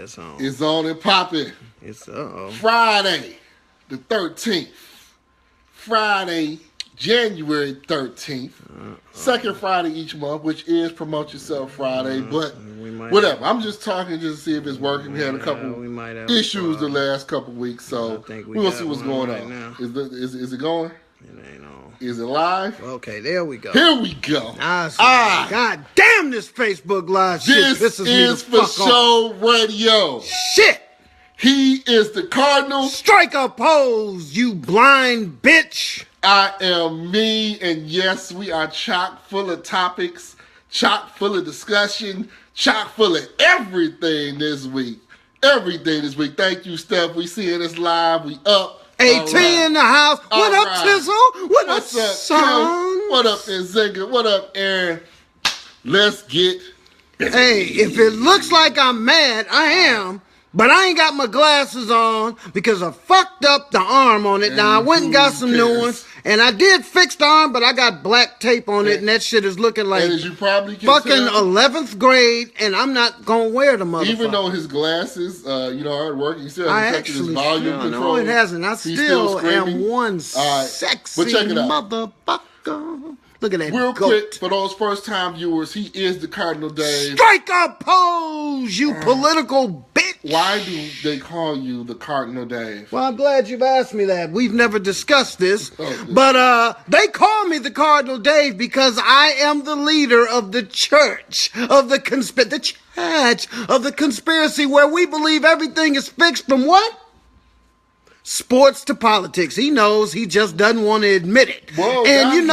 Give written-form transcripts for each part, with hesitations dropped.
it's on. It's on and popping. It's Friday, the 13th. Friday, January 13th. Second Friday each month, which is Promote Yourself Friday. But whatever. I'm just talking just to see if it's working. We had a couple issues the last couple weeks, so we're going to see what's going on. Is it going? It ain't on. Is it live? Okay, there we go. Here we go. God damn, this Facebook Live shit pisses me the fuck off. This is FShoRadio. Shit. He is the Cardinal. Strike a pose, you blind bitch. I am me, and yes, we are chock full of topics, chock full of discussion, chock full of everything this week. Thank you, Steph. We seeing us live. We up. AT in the house. What up, Tizzle? What's up, son? What up, Nzinga? What up, Aaron? Let's get. Hey, if it looks like I'm mad, I am. But I ain't got my glasses on because I fucked up the arm on it. Now, I went and got some new ones. And I did fix the arm, but I got black tape on it. And that shit is looking like as you probably can fucking tell, 11th grade. And I'm not going to wear the motherfucker. Even though his glasses, are working, still hasn't his volume control. No, it hasn't. I still am one sexy motherfucker. Look at that real goat. Quick, for those first-time viewers, he is the Cardinal Dave. Strike a pose, you political bitch. Why do they call you the Cardinal Dave? Well, I'm glad you've asked me that. We've never discussed this. But they call me the Cardinal Dave because I am the leader of the church, of the conspiracy where we believe everything is fixed from what? Sports to politics. He knows, he just doesn't want to admit it. Whoa, and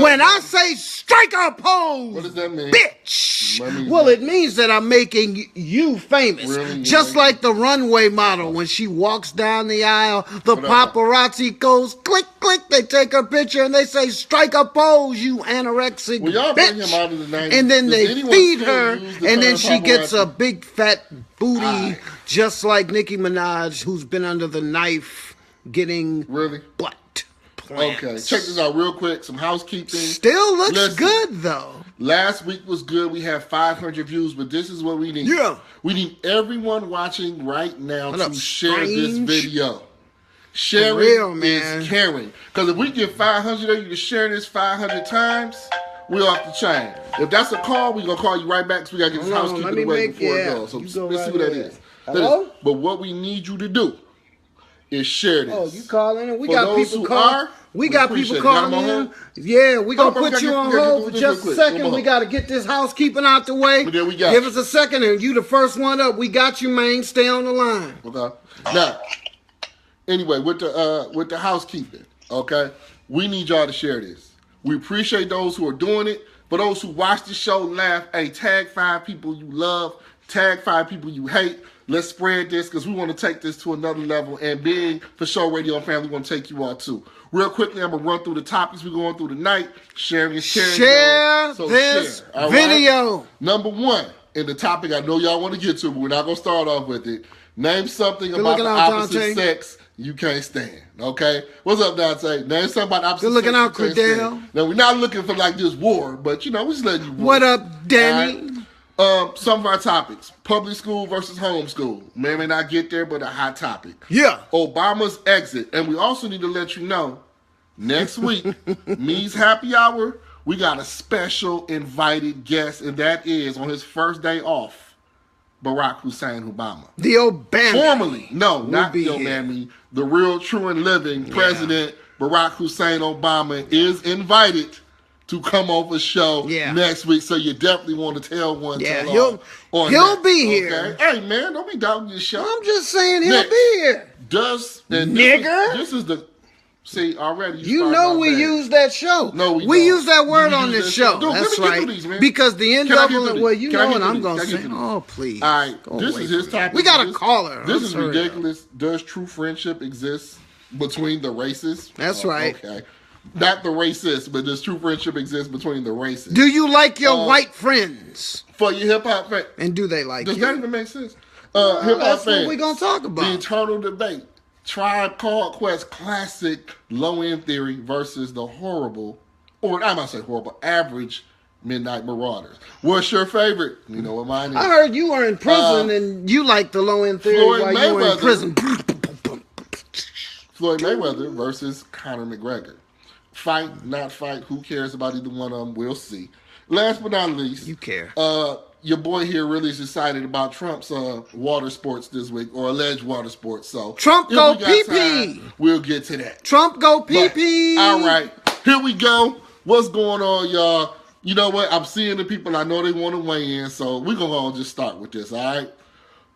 when I say strike a pose, what does that mean? Bitch. It means that I'm making you famous. Really? Just like the runway model. When she walks down the aisle, the paparazzi goes click, click. They take her picture and they say, strike a pose, you anorexic y'all bitch. Bring him out of the 90s. And then they feed her, and then she gets a big fat booty, just like Nicki Minaj, who's been under the knife getting butt plants. Okay, check this out real quick. Some housekeeping. Still looks good, though. Last week was good. We had 500 views, but this is what we need. Yeah. We need everyone watching right now to share this video. Sharing is caring. Because if we get 500 of you to share this 500 times, we're off the chain. If that's a call, we're going to call you right back because we got to get this housekeeping away before it goes. So let's see what that is. Hello? But what we need you to do is share this. Oh, you calling in? We got people calling. We got people calling in. Yeah, we're going to put you on hold for just a second. We got to get this housekeeping out the way. There we go. Give us a second and you the first one up. We got you, man. Stay on the line. Okay. Now, anyway, with the housekeeping, okay, we need y'all to share this. We appreciate those who are doing it. For those who watch the show, laugh, hey, tag 5 people you love, tag 5 people you hate. Let's spread this because we want to take this to another level. And being FShoRadio family, we want to take you all too. Real quickly, I'm going to run through the topics we're going through tonight. Sharing is caring. Share this video. Right? Number 1, in the topic I know y'all want to get to, but we're not going to start off with it. Name something about the opposite sex you can't stand. Okay? What's up, Dante? Name something about the opposite sex. Good looking out, Cordell. Now, we're not looking for like this war, but we're just letting you war. What up, Danny? Some of our topics. Public school versus homeschool. May not get there, but a hot topic. Yeah. Obama's exit. And we also need to let you know, next week, Me's Happy Hour, we got a special invited guest, and that is, on his first day off, Barack Hussein Obama. The Obama. Formerly. No, not the Obama. The real, true, and living President Barack Hussein Obama is invited to come on the show next week, so you definitely want to tell one. Yeah, he'll be here. Hey, man, don't be doubting your show. I'm just saying he'll be here. Nigger? This is the... See, already you know we use that show. No, we don't. Use that word on this show. Dude, that's right. These, because the NAACP, well, you know what I'm going to say. Oh, please. All right, this is his topic. We got a caller. This is ridiculous. Does true friendship exist between the races? That's right. Okay. Not the racist, but does true friendship exist between the races? Do you like your white friends? For your hip-hop fans. And do they like you? Does that even make sense? Hip-hop fans. That's what we're going to talk about. The eternal debate. Tribe Called Quest classic low-end theory versus the horrible, or I might say horrible, average Midnight Marauders. What's your favorite? You know what mine is? I heard you were in prison and you like the low end theory Floyd while you were in prison. Floyd Mayweather versus Conor McGregor. Fight, not fight. Who cares about either one of them? We'll see. Last but not least, you care. Your boy here really is excited about Trump's water sports this week, or alleged water sports. So Trump go pee-pee. We'll get to that. Trump go pee-pee. All right, here we go. What's going on, y'all? You know what? I'm seeing the people. I know they want to weigh in, so we're going to just start with this, all right?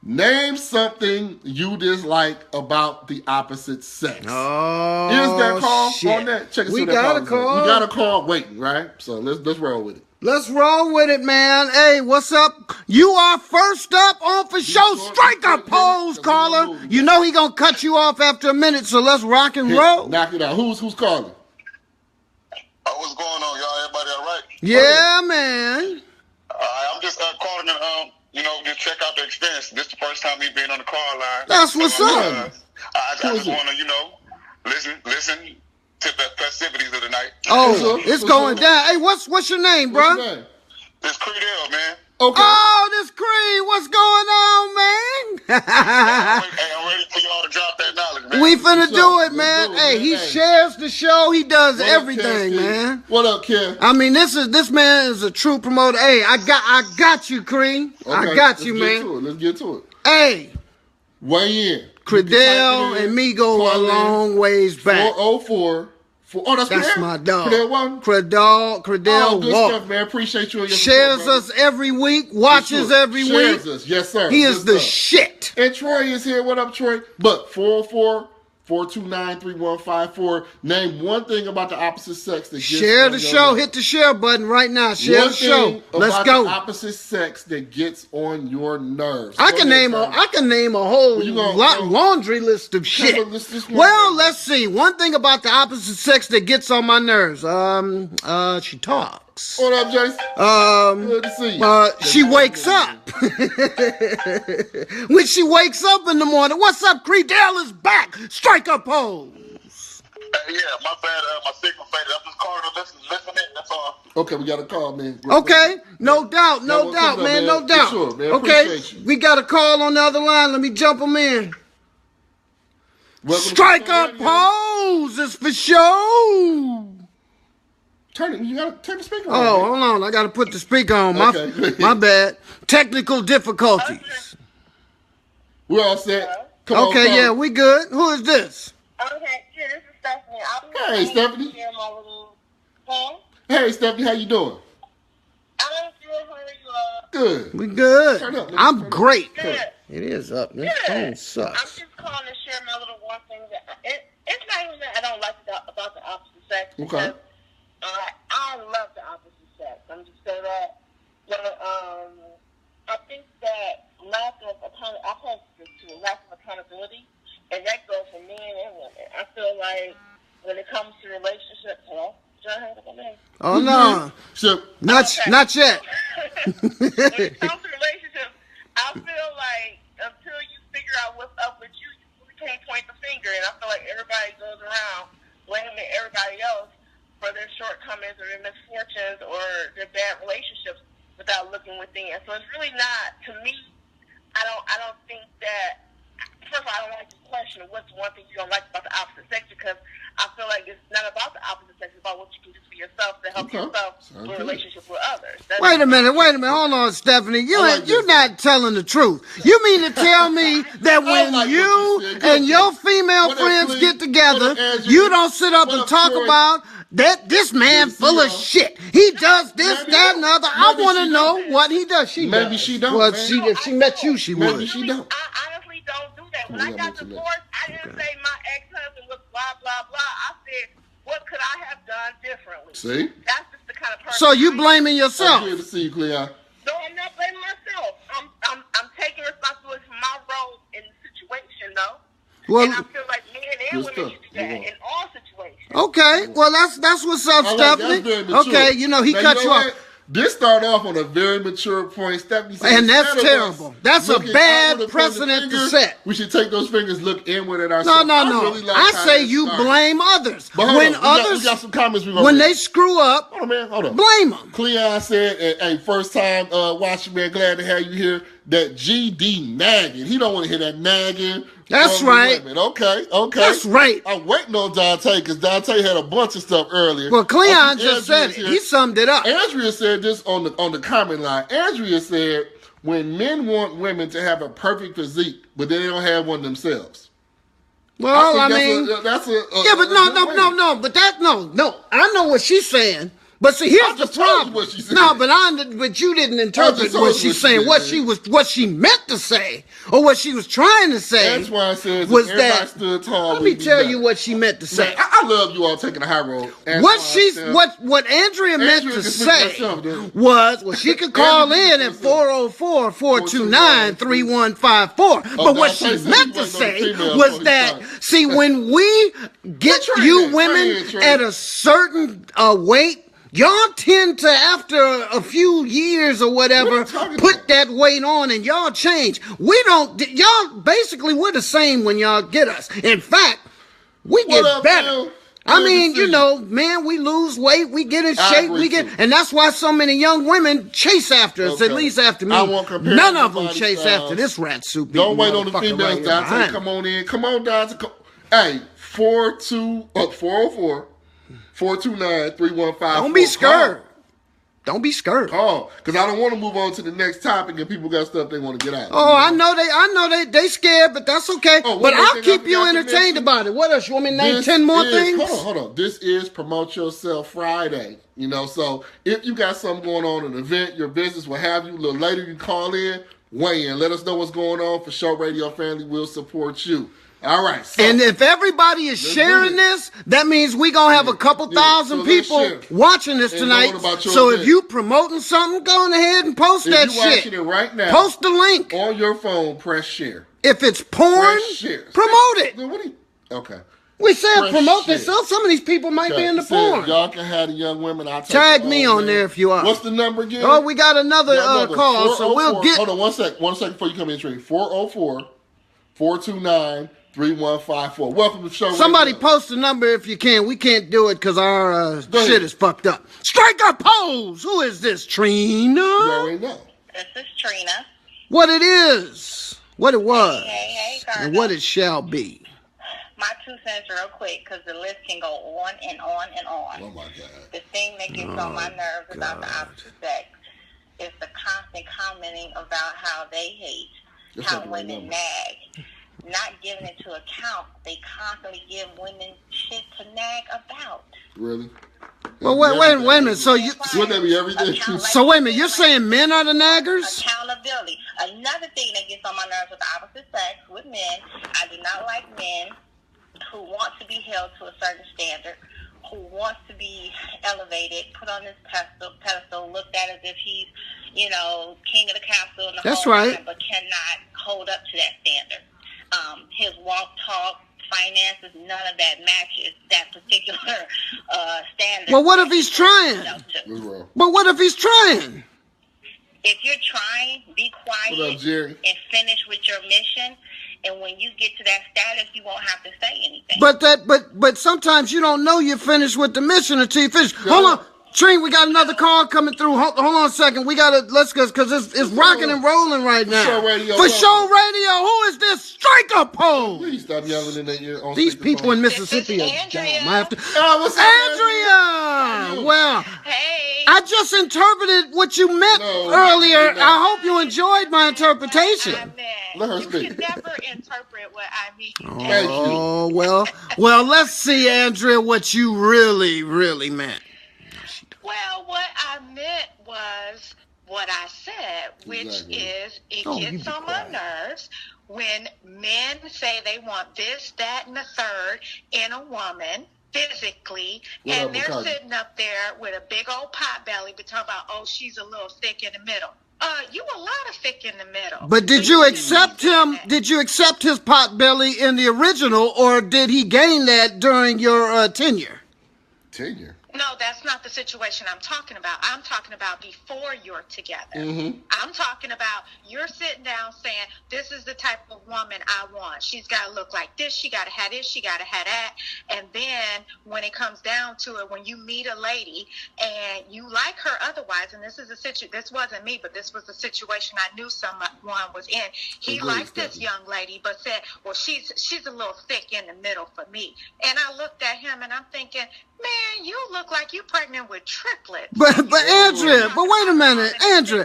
Name something you dislike about the opposite sex. Oh, is there a call shit. on that? Check us We out. got a call. We got a call waiting, right? So let's roll with it. Let's roll with it, man. Hey, what's up? You are first up on For Show. Strike a pose, caller. You know he gonna cut you off after a minute, so let's rock and roll. Knock it out. Who's calling? What's going on, y'all? Everybody all right? Yeah, man. I'm just calling and just check out the experience. This is the first time me being on the call line. That's what's up. I just want to, listen to the festivities of the night. Oh, it's going down. Hey, what's your name, bro? It's Creedell, man. Okay. Oh, this Creed, what's going on, man? Hey, I'm ready for y'all to drop that knowledge, man. We finna do it, man. Hey, he shares the show. He does everything, man. What up, Ken? I mean, this man is a true promoter. Hey, I got you, Creed. I got you, man. Let's get to it. Hey, weigh in. Credell and me go a long ways back. 404. That's my dog. Credell one? Credell good Walk. stuff, man. Appreciate you and your Shares support, us every week. Watches every week. Shares us. Yes, sir. He is the shit. And Troy is here. What up, Troy? But 404-429-3154. Name one thing about the opposite sex that gets share the show. Hit the share button right now. Share the show. Let's go. The opposite sex that gets on your nerves. I can name a whole laundry list of shit. Well, let's see. One thing about the opposite sex that gets on my nerves. She talks. What up, Jason? Good to see you. She wakes up. When she wakes up in the morning, what's up? Creedell is back. Strike a pose. Yeah, my bad. My signal faded. I'm just calling to listening. That's all. Okay, we got a call, man. Okay, no doubt, man. No doubt. Sure, man. Okay, we got a call on the other line. Let me jump him in. Strike a pose. It's For Show. You gotta turn the speaker on. Oh, hold on. I gotta put the speaker on. My bad. Technical difficulties. We're all set. Come on, yeah, we good. Who is this? Okay, yeah, this is Stephanie. Hey, Stephanie. Hey, Stephanie, how you doing? I'm good. How are you? Good. We good. Turn up. I'm great. Good. It is up. This phone sucks. I'm just calling to share my little one thing that it's not even that I don't like about the opposite sex. Okay. I love the opposite sex. I'm just saying that. But I think that lack of accountability, and that goes for men and women. I feel like when it comes to relationships, Oh no, not yet. When it comes to relationships, I feel like until you figure out what's up with you, you can't point the finger. And I feel like everybody goes around blaming everybody else for their shortcomings or their misfortunes or their bad relationships without looking within. So it's really not, to me, I don't think that, first of all, I don't like to question what's one thing you don't like about the opposite sex, because I feel like it's not about the opposite sex, it's about what you can do for yourself to help yourself in a relationship with others. Wait a minute, hold on, Stephanie. You're not telling the truth. You mean to tell me that when you and your female friends get together, you don't sit up and talk about that this man full of shit. He does this, that, and the other. I want to know what he does. Maybe she don't. Well, if she met you, she would. Maybe she don't. I honestly don't do that. When I got divorced, I didn't say my ex-husband was blah, blah, blah. I said, what could I have done differently? See? That's just the kind of person. So you blaming yourself? I'm here to see you, Cleo. No, I'm not blaming myself. I'm taking responsibility for my role in the situation, though. Well, and I feel like men and women should do that in all situations. Okay, well that's what's up, Stephanie. Okay, he cut you off. This started off on a very mature point. Stephanie said, And that's terrible. That's a bad precedent to set. We should take those fingers, look inward at ourselves. No. Really like I say you blame others. When others, we got some comments. When they screw up, hold on. Blame them. Cleon said, "Hey, first time watching, man. Glad to have you here." That GD nagging. He don't want to hear that nagging. That's right. Okay. That's right. I'm waiting on Dante because Dante had a bunch of stuff earlier. Well, Cleon just said it. He summed it up. Andrea said this on the comment line. Andrea said, when men want women to have a perfect physique, but they don't have one themselves. Well, I mean, but no. I know what she's saying. But see, here's the problem. But you didn't interpret what she's saying. What she meant to say, or what she was trying to say. That's why I said was that. Stood tall, let me tell you what she meant to say. Man, I love you all taking the high road. What Andrea meant to say was she could call in at 404-429-3154. But what she meant to say was that, see, when we get you women at a certain weight, y'all tend to, after a few years or whatever, put that weight on and y'all change. We don't, y'all basically, we're the same when y'all get us. In fact, we get better. Bill? I mean, man, we lose weight, we get in shape, and that's why so many young women chase after us, at least after me. None of them chase after this rat soup. Don't wait on the females, Dante. Come on in. Come on, Dante. Hey, 429-3154. Don't be scared. Don't be scared. Oh, because I don't want to move on to the next topic and people got stuff they want to get out. Oh, I know they scared, but that's okay. But I'll keep you entertained about it. What else? You want me to name 10 more things? Hold on. This is Promote Yourself Friday. So if you got something going on, an event, your business, what have you, a little later you call in, weigh in. Let us know what's going on. FShoRadio family will support you. All right. So, and if everybody is sharing this, that means we're going to have a couple thousand people watching this tonight. So if you promoting something, go on ahead and post that shit. If you're watching it right now, post the link. On your phone, press share. If it's porn, promote it. Okay. We said promote this. So some of these people might be into porn. Y'all can have the young women. Tag me on there if you are. What's the number again? Oh, we got another call, so we'll get. Hold on 1 second before you come in, Tree. 404-429-3154. Welcome to FShoRadio. Somebody post the number if you can. We can't do it because our shit is fucked up. Strike a pose. Who is this, Trina? You already know. This is Trina. What it is, what it was, hey, and what it shall be. My 2 cents real quick, because the list can go on and on and on. Oh, my God. The thing that gets on my nerves about the opposite sex is the constant commenting about how they hate, how women nag. Not giving it to account, they constantly give women shit to nag about. Really? Well, wait a minute. So wouldn't that be everything? So wait a minute. You're saying men are the naggers? Accountability. Another thing that gets on my nerves with the opposite sex, with men, I do not like men who want to be held to a certain standard, who wants to be elevated, put on this pedestal, looked at as if he's, king of the castle and the whole time, but cannot hold up to that standard. His walk, talk, finances, none of that matches that particular standard. Well, what if he's trying? But what if he's trying? If you're trying, be quiet and finish with your mission. And when you get to that status, you won't have to say anything. But sometimes you don't know you're finished with the mission until you finish. Hold on. Trine, we got another call coming through. Hold on a second. We got to, let's go, because it's rocking and rolling right now. FShoRadio, who is this? Strike a pose. Please stop yelling in their ear. These people in Mississippi are dumb. What's up, Andrea? Well, hey. I just interpreted what you meant earlier. I hope you enjoyed my interpretation. Let her speak. You can never interpret what I mean. Oh, well, let's see, Andrea, what you really, really meant. Well, what I meant was what I said, which is it gets on my nerves when men say they want this, that, and the third in a woman physically, and they're sitting up there with a big old pot belly, but talking about, oh, she's a little thick in the middle. You a lot of thick in the middle. But did you accept him? Did you accept his pot belly in the original, or did he gain that during your tenure? Tenure. No, that's not the situation I'm talking about. I'm talking about before you're together. I'm talking about you're sitting down saying, this is the type of woman I want. She's got to look like this. She got to have this. She got to have that. And then when it comes down to it, when you meet a lady and you like her otherwise, and this is a this wasn't me, but this was the situation I knew someone was in. He liked this young lady, but said, well, she's a little thick in the middle for me. And I looked at him and I'm thinking, man, you look like you pregnant with triplets. But Andrea, but wait a minute, Andrea.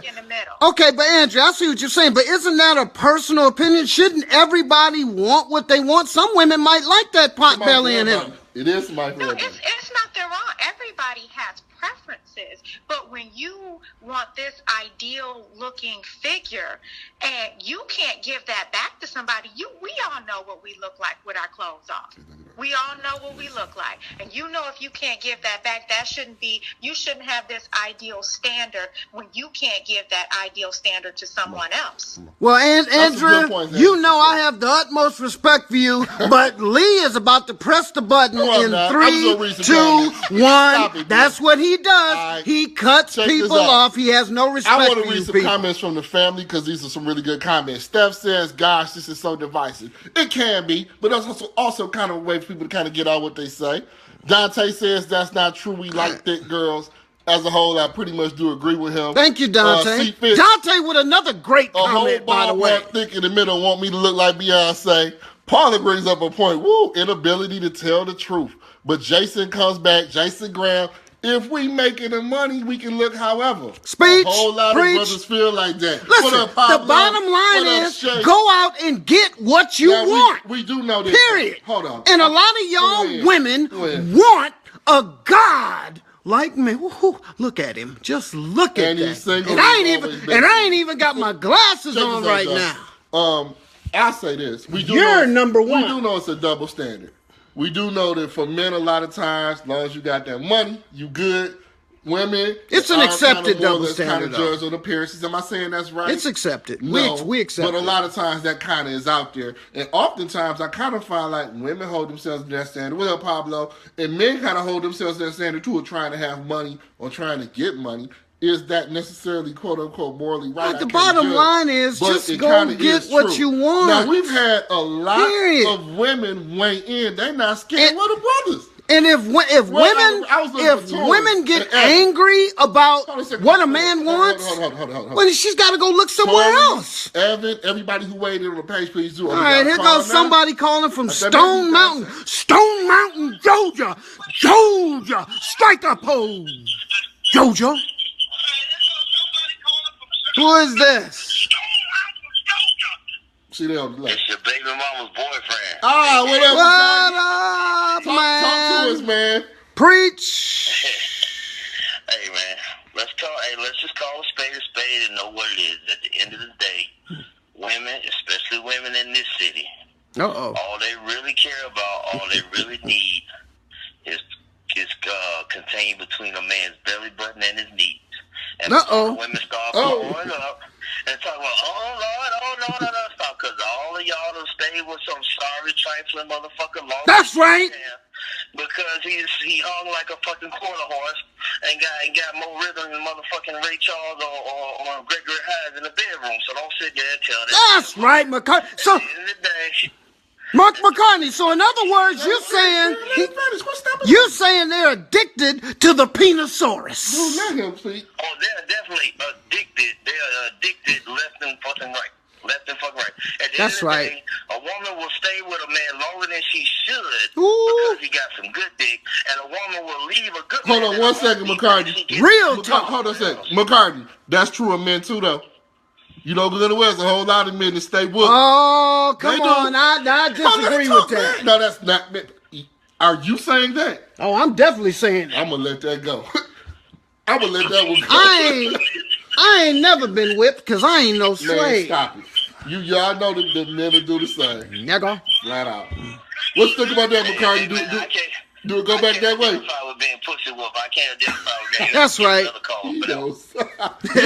Okay, but Andrea, I see what you're saying, but isn't that a personal opinion? Shouldn't everybody want what they want? Some women might like that pot belly in him. It is my favorite. No, it's not that wrong. Everybody has preferences, but when you want this ideal looking figure and you can't give that back to somebody, we all know what we look like with our clothes off. We all know what we look like. And you know if you can't give that back, you shouldn't have this ideal standard when you can't give that ideal standard to someone else. Well, Andrea, you know I have the utmost respect for you, but Lee is about to press the button in 3, 2, 1. That's what he does. He cuts people off. He has no respect for you. I want to read some comments from the family because these are some really good comments. Steph says, gosh, this is so divisive. It can be, but that's also kind of a way for people to kind of get out what they say. Dante says that's not true. We like thick girls. As a whole, I pretty much do agree with him. Thank you, Dante. Dante with another great comment, by the way. Thick in the middle want me to look like Beyonce. Paula brings up a point. Woo, inability to tell the truth. But Jason comes back. Jason Graham. If we making the money, we can look however. Speech, a whole lot of brothers feel like that. Listen, the bottom line is go out and get what you want. We do know this. Period. Hold on. And a lot of y'all women want a god like me. Woo-hoo. Look at him. Just look at that. And I ain't even got my glasses on right now. I'll say this. You're number one. We do know it's a double standard. We do know that for men, a lot of times, as long as you got that money, you good. Women, it's an accepted double standard. Kind of judged on appearances. Am I saying that's right? It's accepted. No, we accept but a lot of times that kind of is out there. And oftentimes I kind of find like women hold themselves to that standard. What up, Pablo? And men kind of hold themselves to that standard too of trying to have money or trying to get money. Is that necessarily, quote unquote, morally right? But the bottom line is just go get what you want. Now, we've had a lot of women weigh in. They're not scared of the brothers. And if women get angry about what a man wants, well, she's got to go look somewhere else. Evan, everybody who weighed in on the page, please do. All right, here goes somebody calling from Stone Mountain, Georgia. Strike a pose, Georgia. Who is this? See, they on the left. It's your baby mama's boyfriend. Ah, what up, man? Talk to us, man. Preach. Hey, man. Let's just call a spade and know what it is. At the end of the day, women, especially women in this city, all they really care about, all they really need is contained between a man's belly button and his knees. And women start blowing up and talk about, oh, Lord, no, stop, because all of y'all done stay with some sorry, trifling motherfucker long. That's right. Because he hung like a fucking quarter horse and got more rhythm than motherfucking Ray Charles or Gregory Hines in the bedroom. So don't sit there and tell that. That's right, McCartney. So, at the end of the day, Mark McCartney, so in other words, you're saying they're addicted to the penisaurus. No, not him, please. Oh, they're definitely addicted. They're addicted left and fucking right. At the That's end of the day, a woman will stay with a man longer than she should because he got some good dick, and a woman will leave a good man. Hold on 1 second, McCartney. Real talk. Hold on a second. McCartney, that's true of men too, though. You know, good and well, there's a whole lot of men that stay with. Oh, come on. I disagree with that. No, that's not. Are you saying that? Oh, I'm definitely saying that. I'm going to let that go. I'm going to let that one go. I ain't never been whipped because I ain't no slave. Man, stop it. Y'all know that the men will do the same. Nigga. Flat out. Let's think about that, McCartney. Do it go back that way. I can't identify with being pussy whoop. I can't identify with being That's right. He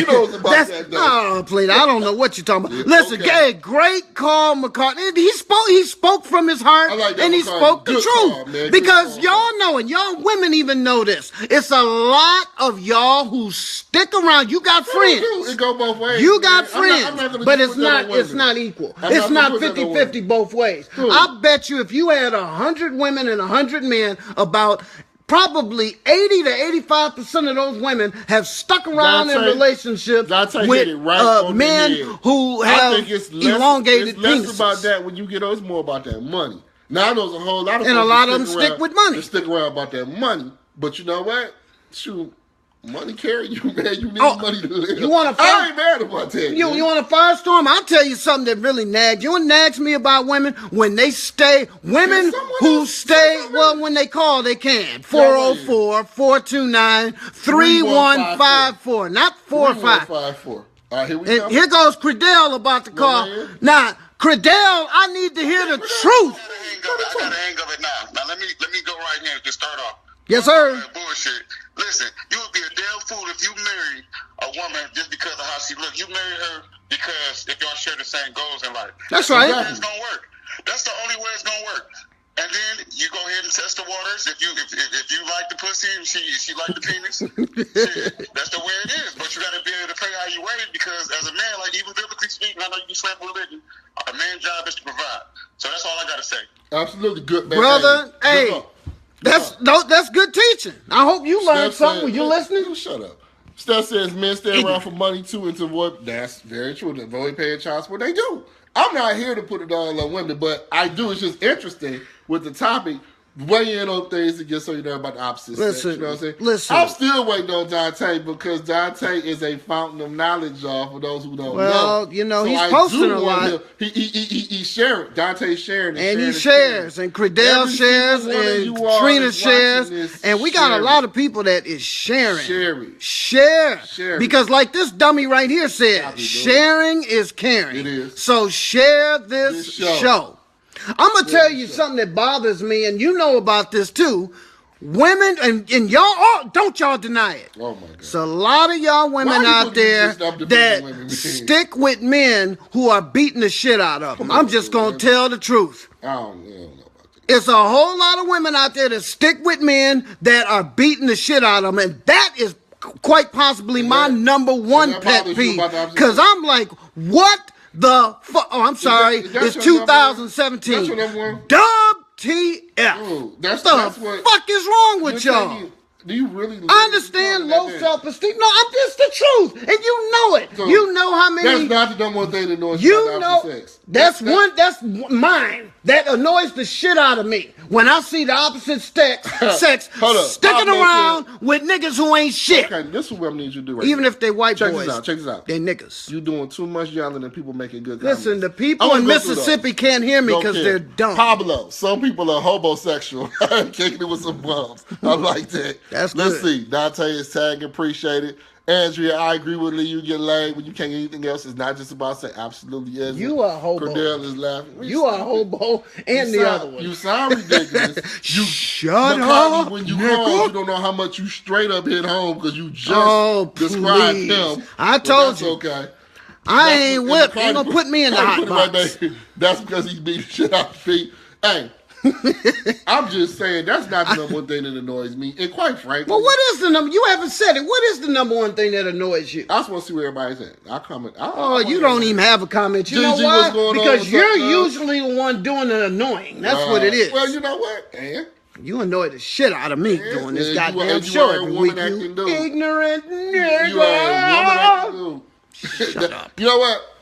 knows about that, though. Oh, please. I don't know what you're talking about. Yeah, Listen, okay. great call, McCartney. He spoke from his heart, like that, and he McCartney. spoke the Good truth. call, man. Because Good call. y'all know, and y'all women even know this. It's a lot of y'all who stick around. You got friends. It go both ways. You got man. friends, I'm not gonna but just it's put that not. on women. It's not equal. I'm It's not not gonna put that on 50-50 both ways. True. I bet you, if you had 100 women and 100 men, about probably 80 to 85% of those women have stuck around in relationships with men who have elongated It's less penises. about that when you get on. It's more about that money. Now I know there's a whole lot of And a folks lot that of them stick with money. They stick around about that money. But you know what? Shoot, money carry you, man. You need money to live. You want to I ain't mad about that. You want a firestorm? I'll tell you something that really nags. You know what nags me about women? When they stay, women who stay, well, when they call, they can. 404-429-3154. Not 45. 3154. All right, here we And go. here goes Credell about to call. Now, Credell, I need to hear the truth. I gotta hang of it now. Now let me go right here to start off. Yes, sir. Bullshit. Listen, you would be a damn fool if you marry a woman just because of how she looks. You marry her because if y'all share the same goals in life. That's right. That's gonna work. That's the only way it's gonna work. And then you go ahead and test the waters. If you like the pussy and she like the penis, shit, that's the way it is. But you gotta be able to pay how you weigh because as a man, like even biblically speaking, I know you swear religion, a man's job is to provide. So that's all I gotta say. Absolutely good, man. Brother, hey. That's good teaching. I hope you learned something. Were you listening? Shut up. Steph says men stay around for money too and to avoid. That's very true. To avoid paying child support, they do. I'm not here to put it all on women, but I do. It's just interesting with the topic. Weigh in on things to get so you know about the opposite sex. You know what I'm saying? Listen. I'm still waiting on Dante because Dante is a fountain of knowledge, y'all, for those who don't know. Well, you know, So he's I posting do a want lot. He's sharing. Dante's sharing. And he shares, and Credell shares, and Trina shares, and we got a lot of people that is sharing. Share. Because like this dummy right here said, sharing is caring. It is. So share this show. I'm going to tell you something that bothers me, and you know about this too. Women, and y'all, don't y'all deny it. Oh my God. So a lot of y'all women out there that stick with men who are beating the shit out of them. I'm just going to tell the truth. I don't know about that. It's a whole lot of women out there that stick with men that are beating the shit out of them, and that is quite possibly my number one pet peeve. Because I'm like, what the fuck? Oh, I'm sorry. It's 2017. That's your number one? WTF. Ooh, What the fuck is wrong with y'all? Do you really? I understand low self-esteem. No, it's the truth, and you know it. So you know how many. That's not the number one thing that annoys you about know. sex. That's mine. That annoys the shit out of me when I see the opposite sex sticking around with niggas who ain't shit. Okay, this is what I need you to do right Even now. if they white Check boys. Check this out. They niggas. You doing too much yelling and people making good comments. Listen, the people in Mississippi can't hear me because they're dumb. Pablo, some people are homosexual. Kicking it with some bums. I like that. That's good. Let's see. Dante is tagging. Appreciate it. Andrea, I agree with Lee. You get laid when you can't get anything else. It's not just about sex. Absolutely is. You are a hobo. Cordell is laughing. You are a hobo and the other one. You sound ridiculous. You shut up. When you call, you don't know how much you straight up hit home because you just described him. I told you. Okay. I ain't whipped. You gonna put me in the hot box. That's because he beat the shit out of feet. Hey. I'm just saying that's not the number one thing that annoys me. And quite frankly, well, what is the number? You haven't said it. What is the number one thing that annoys you? I just want to see where everybody's at. I'll comment. You don't even have a comment. You know why? Because you're usually the one doing the annoying. That's what it is. Well, you know what? You annoy the shit out of me doing this goddamn show every week. You ignorant nigga. You are a woman acting dude. Shut up. You know what?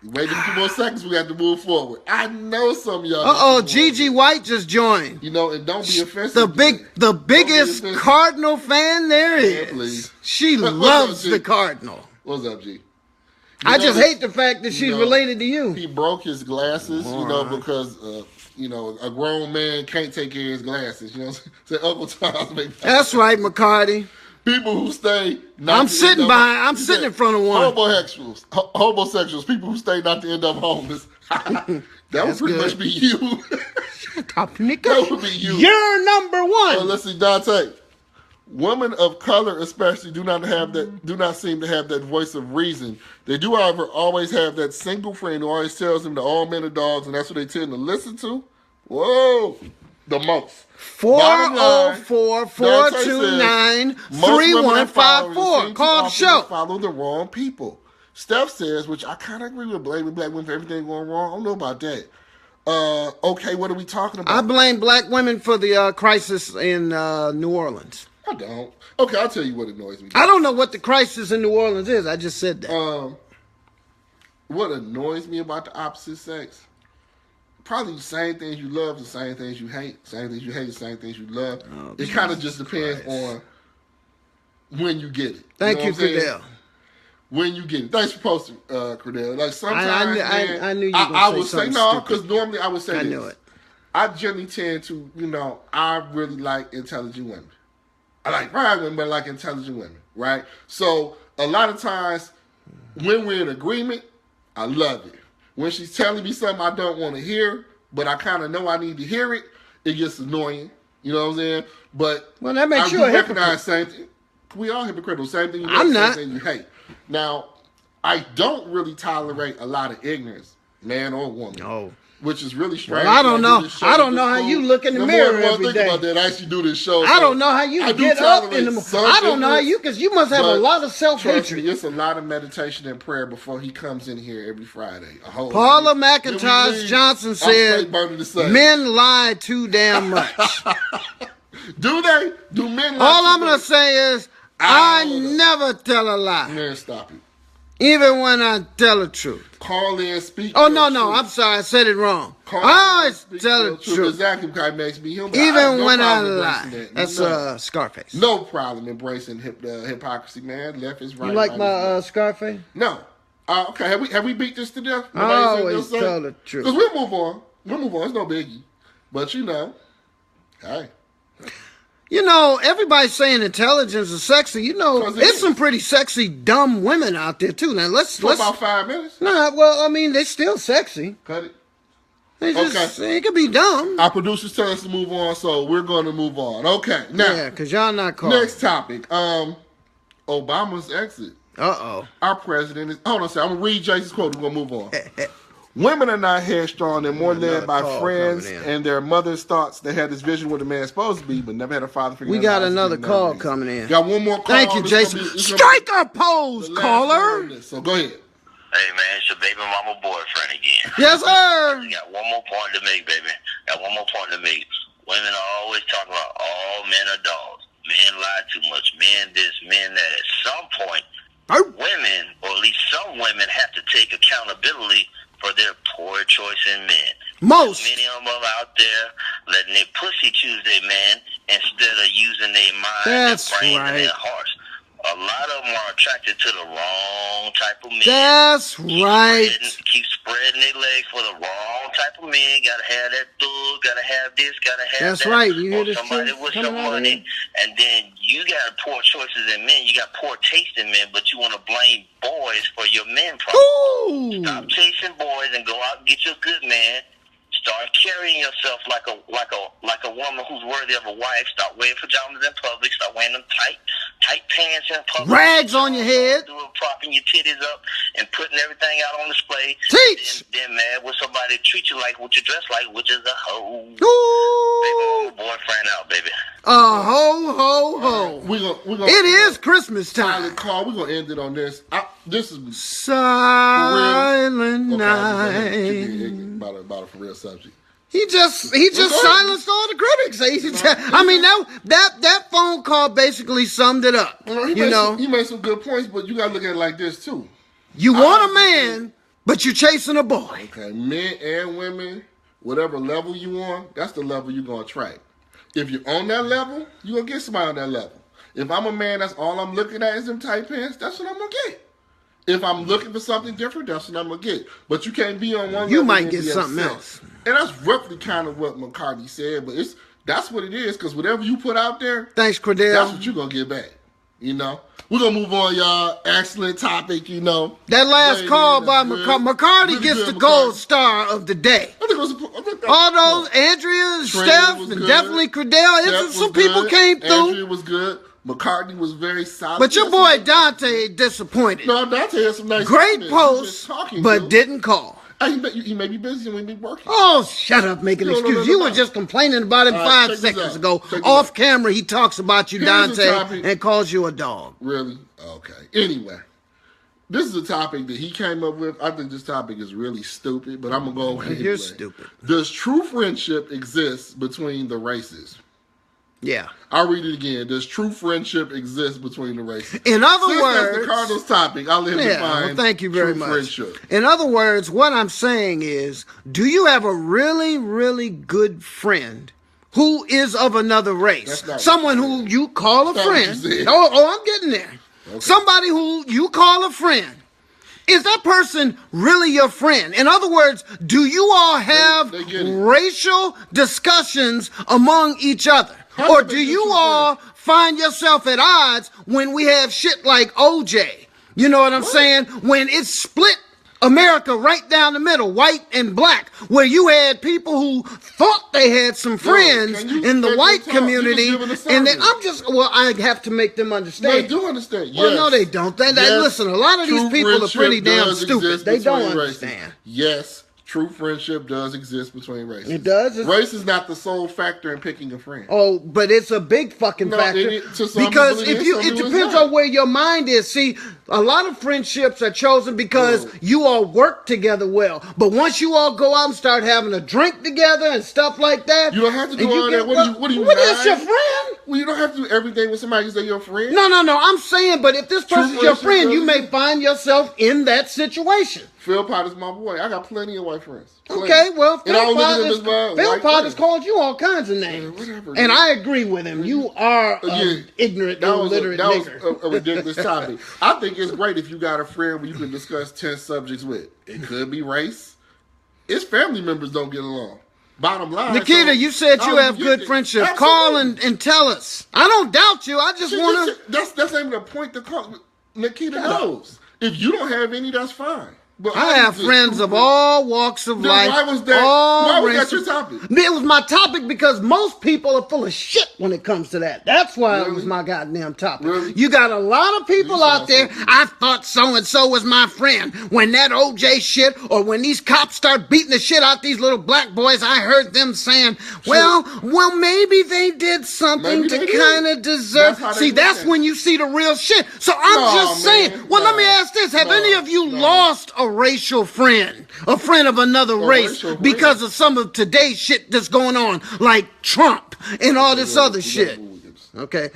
Wait a few more seconds. We have to move forward. I know some of y'all. Gigi White just joined. You know, and don't be offensive. The biggest Cardinal fan there is. Yeah, please. She loves the Cardinal. What's up, G? I just hate the fact that she's related to you. He broke his glasses, because a grown man can't take care of his glasses. You know, say Uncle Tom's make. That's right, McCarty. People who stay. I'm sitting in front of one. Homosexuals, people who stay not to end up homeless. That would pretty much be you. top, nigga. That would be you. You're number one. Oh, let's see, Dante. Women of color, especially, do not seem to have that voice of reason. They do, however, always have that single friend who always tells them that all men are dogs, and that's what they tend to listen to. Whoa, the most. 404-429-3154. Call the show. Follow the wrong people. Steph says, which I kind of agree with, blaming black women for everything going wrong. I don't know about that. Okay, what are we talking about? I blame black women for the crisis in New Orleans. I don't. Okay, I'll tell you what annoys me. I don't know what the crisis in New Orleans is. I just said that. What annoys me about the opposite sex? Probably the same things you love, the same things you hate. Same things you hate, the same things you love. Oh, it kind of just depends on when you get it. Thank you, Cordell. When you get it. Thanks for posting, Cordell. Like sometimes, I knew you were going to say something no, stupid. because normally I would say I this. knew it. I generally tend to, I really like intelligent women. I like pride women, but I like intelligent women, right? So a lot of times when we're in agreement, I love it. When she's telling me something I don't want to hear, but I kind of know I need to hear it, it gets annoying. You know what I'm saying? But that makes you a recognize same thing. We all hypocritical. Same thing you love, same thing you hate. Now, I don't really tolerate a lot of ignorance, man or woman. No. Which is really strange. Well, I don't know how you look in the mirror every day. About that, I actually do this show. I don't know how you get up in the morning. I don't know how you, because you must have a lot of self-hatred. It's a lot of meditation and prayer before he comes in here every Friday. Paula McIntosh Johnson said, men lie too damn much. Do they? Do men lie? All I'm going to say is, I never tell a lie. Man, stop it. Even when I tell the truth. Call in, speak. Oh, no, I'm sorry. I said it wrong. I always tell the truth. Exactly what makes me human. Even when I lie. That's Scarface. No problem embracing hypocrisy, man. Left is right. You like my Scarface? No. Okay, have we beat this to death? I always tell the truth. Because we'll move on. It's no biggie. But hey. Everybody's saying intelligence is sexy. It's some pretty sexy, dumb women out there, too. Now, let's about 5 minutes? Nah, well, I mean, they're still sexy. Cut it. It could be dumb. Our producers tell us to move on, so we're going to move on. Okay, now. Yeah, because y'all not calling. Next topic. Obama's exit. Uh-oh. Our president is... Hold on a second. I'm going to read Jason's quote. We're going to move on. Women are not headstrong. They're more led by friends and their mother's thoughts. They had this vision what a man's supposed to be, but never had a father figure. We got another call coming in. Got one more call. Thank you, Jason. Strike a pose, caller. So go ahead. Hey, man, it's your baby mama boyfriend again. Yes, sir. You got one more point to make, baby. Women are always talking about all men are dogs. Men lie too much. Men this, men that. At some point, women, or at least some women, have to take accountability for their poor choice in men. Most. Many of them are out there letting their pussy choose their man instead of using their mind, their brains, and their hearts. A lot of them are attracted to the wrong type of men. That's right. Keep spreading their legs for the wrong type of men. Gotta have that thug, gotta have this, gotta have That's that. That's right. You hear this somebody with some money. And then you got poor choices in men. You got poor taste in men, but you want to blame boys for your men problems. Stop chasing boys and go out and get your good man. Start carrying yourself like a woman who's worthy of a wife. Start wearing pajamas in public. Start wearing them tight pants in public. Rags on your head. Propping your titties up and putting everything out on display. Teach. Then mad with somebody treat you like what you dress like, which is a hoe. Ooh. Baby, boyfriend out, baby. Ho. We're gonna it is Christmas time. We're gonna end it on this. This is Silent Night. About a for real subject. He just silenced all the critics. I mean, that phone call basically summed it up. He made some good points, but you gotta look at it like this too. You want a man, but you're chasing a boy. Okay, men and women, whatever level you on, that's the level you're gonna attract. If you're on that level, you're gonna get somebody on that level. If I'm a man, that's all I'm looking at is them tight pants, that's what I'm gonna get. If I'm looking for something different, that's what I'm gonna get. But you can't be on one level. You might get something else. And that's roughly kind of what McCarthy said, but that's what it is, because whatever you put out there, thanks, Cordell. That's what you're gonna get back. You know, we're gonna move on, y'all. Excellent topic. You know, that last call by McCarty gets the gold star of the day. I think it was all those Andrea, Steph, and definitely Credell. Some people came through. Andrea was good. McCartney was very solid. But your boy Dante disappointed. No, Dante had some nice great posts, but didn't call. He may be busy and we be working. Oh, shut up, making excuses. You were just complaining about him 5 seconds ago. Off camera, he talks about you, Dante, and calls you a dog. Really? Okay. Anyway, this is a topic that he came up with. I think this topic is really stupid, but I'm going to go with it. You're stupid. Does true friendship exist between the races? Yeah. I'll read it again. Does true friendship exist between the races? In other words, that's the Cardinals topic. I'll let him define. Well, thank you very much. Friendship. In other words, what I'm saying is, do you have a really, really good friend who is of another race? Someone who you call a friend. Oh, I'm getting there. Okay. Somebody who you call a friend. Is that person really your friend? In other words, do you all have racial discussions among each other? Or do you all find yourself at odds when we have shit like OJ? You know what I'm saying? When it's split America right down the middle, white and black, where you had people who thought they had some friends in the white community, and then I have to make them understand. They do understand. Well, no, they don't. Listen, a lot of these people are pretty damn stupid. They don't understand. Yes. True friendship does exist between races. It does? Race is not the sole factor in picking a friend. Oh, but it's a big fucking factor. Because it depends on where your mind is. See, a lot of friendships are chosen because you all work together well. But once you all go out and start having a drink together and stuff like that. You don't have to do all that. What is your friend? Well, you don't have to do everything with somebody who's your friend. No. I'm saying, but if this person's your friend, you may find yourself in that situation. Phil Potter's my boy. I got plenty of white friends. Okay, well, Phil Potter's called you all kinds of names. And I agree with him. You are ignorant, illiterate nigger. That was a ridiculous topic. I think it's great if you got a friend where you can discuss 10 subjects with. It could be race. It's family members don't get along. Bottom line. Nikita, you said you have good friendship. Absolutely. Call and tell us. I don't doubt you. I just want to. That's not even a point to call. Nikita knows. If you don't have any, that's fine. But I have friends of all walks of life. Why was that your topic? It was my topic because most people are full of shit when it comes to that. That's why it was my goddamn topic. Really? You got a lot of people out there, I thought so-and-so was my friend. When that OJ shit or when these cops start beating the shit out these little black boys, I heard them saying, well, maybe they did something to kind of deserve. See, that's when you see the real shit. So I'm just saying, let me ask this. Have any of you lost a racial friend, a friend of another race, because of some of today's shit that's going on, like Trump and all this other shit? Okay.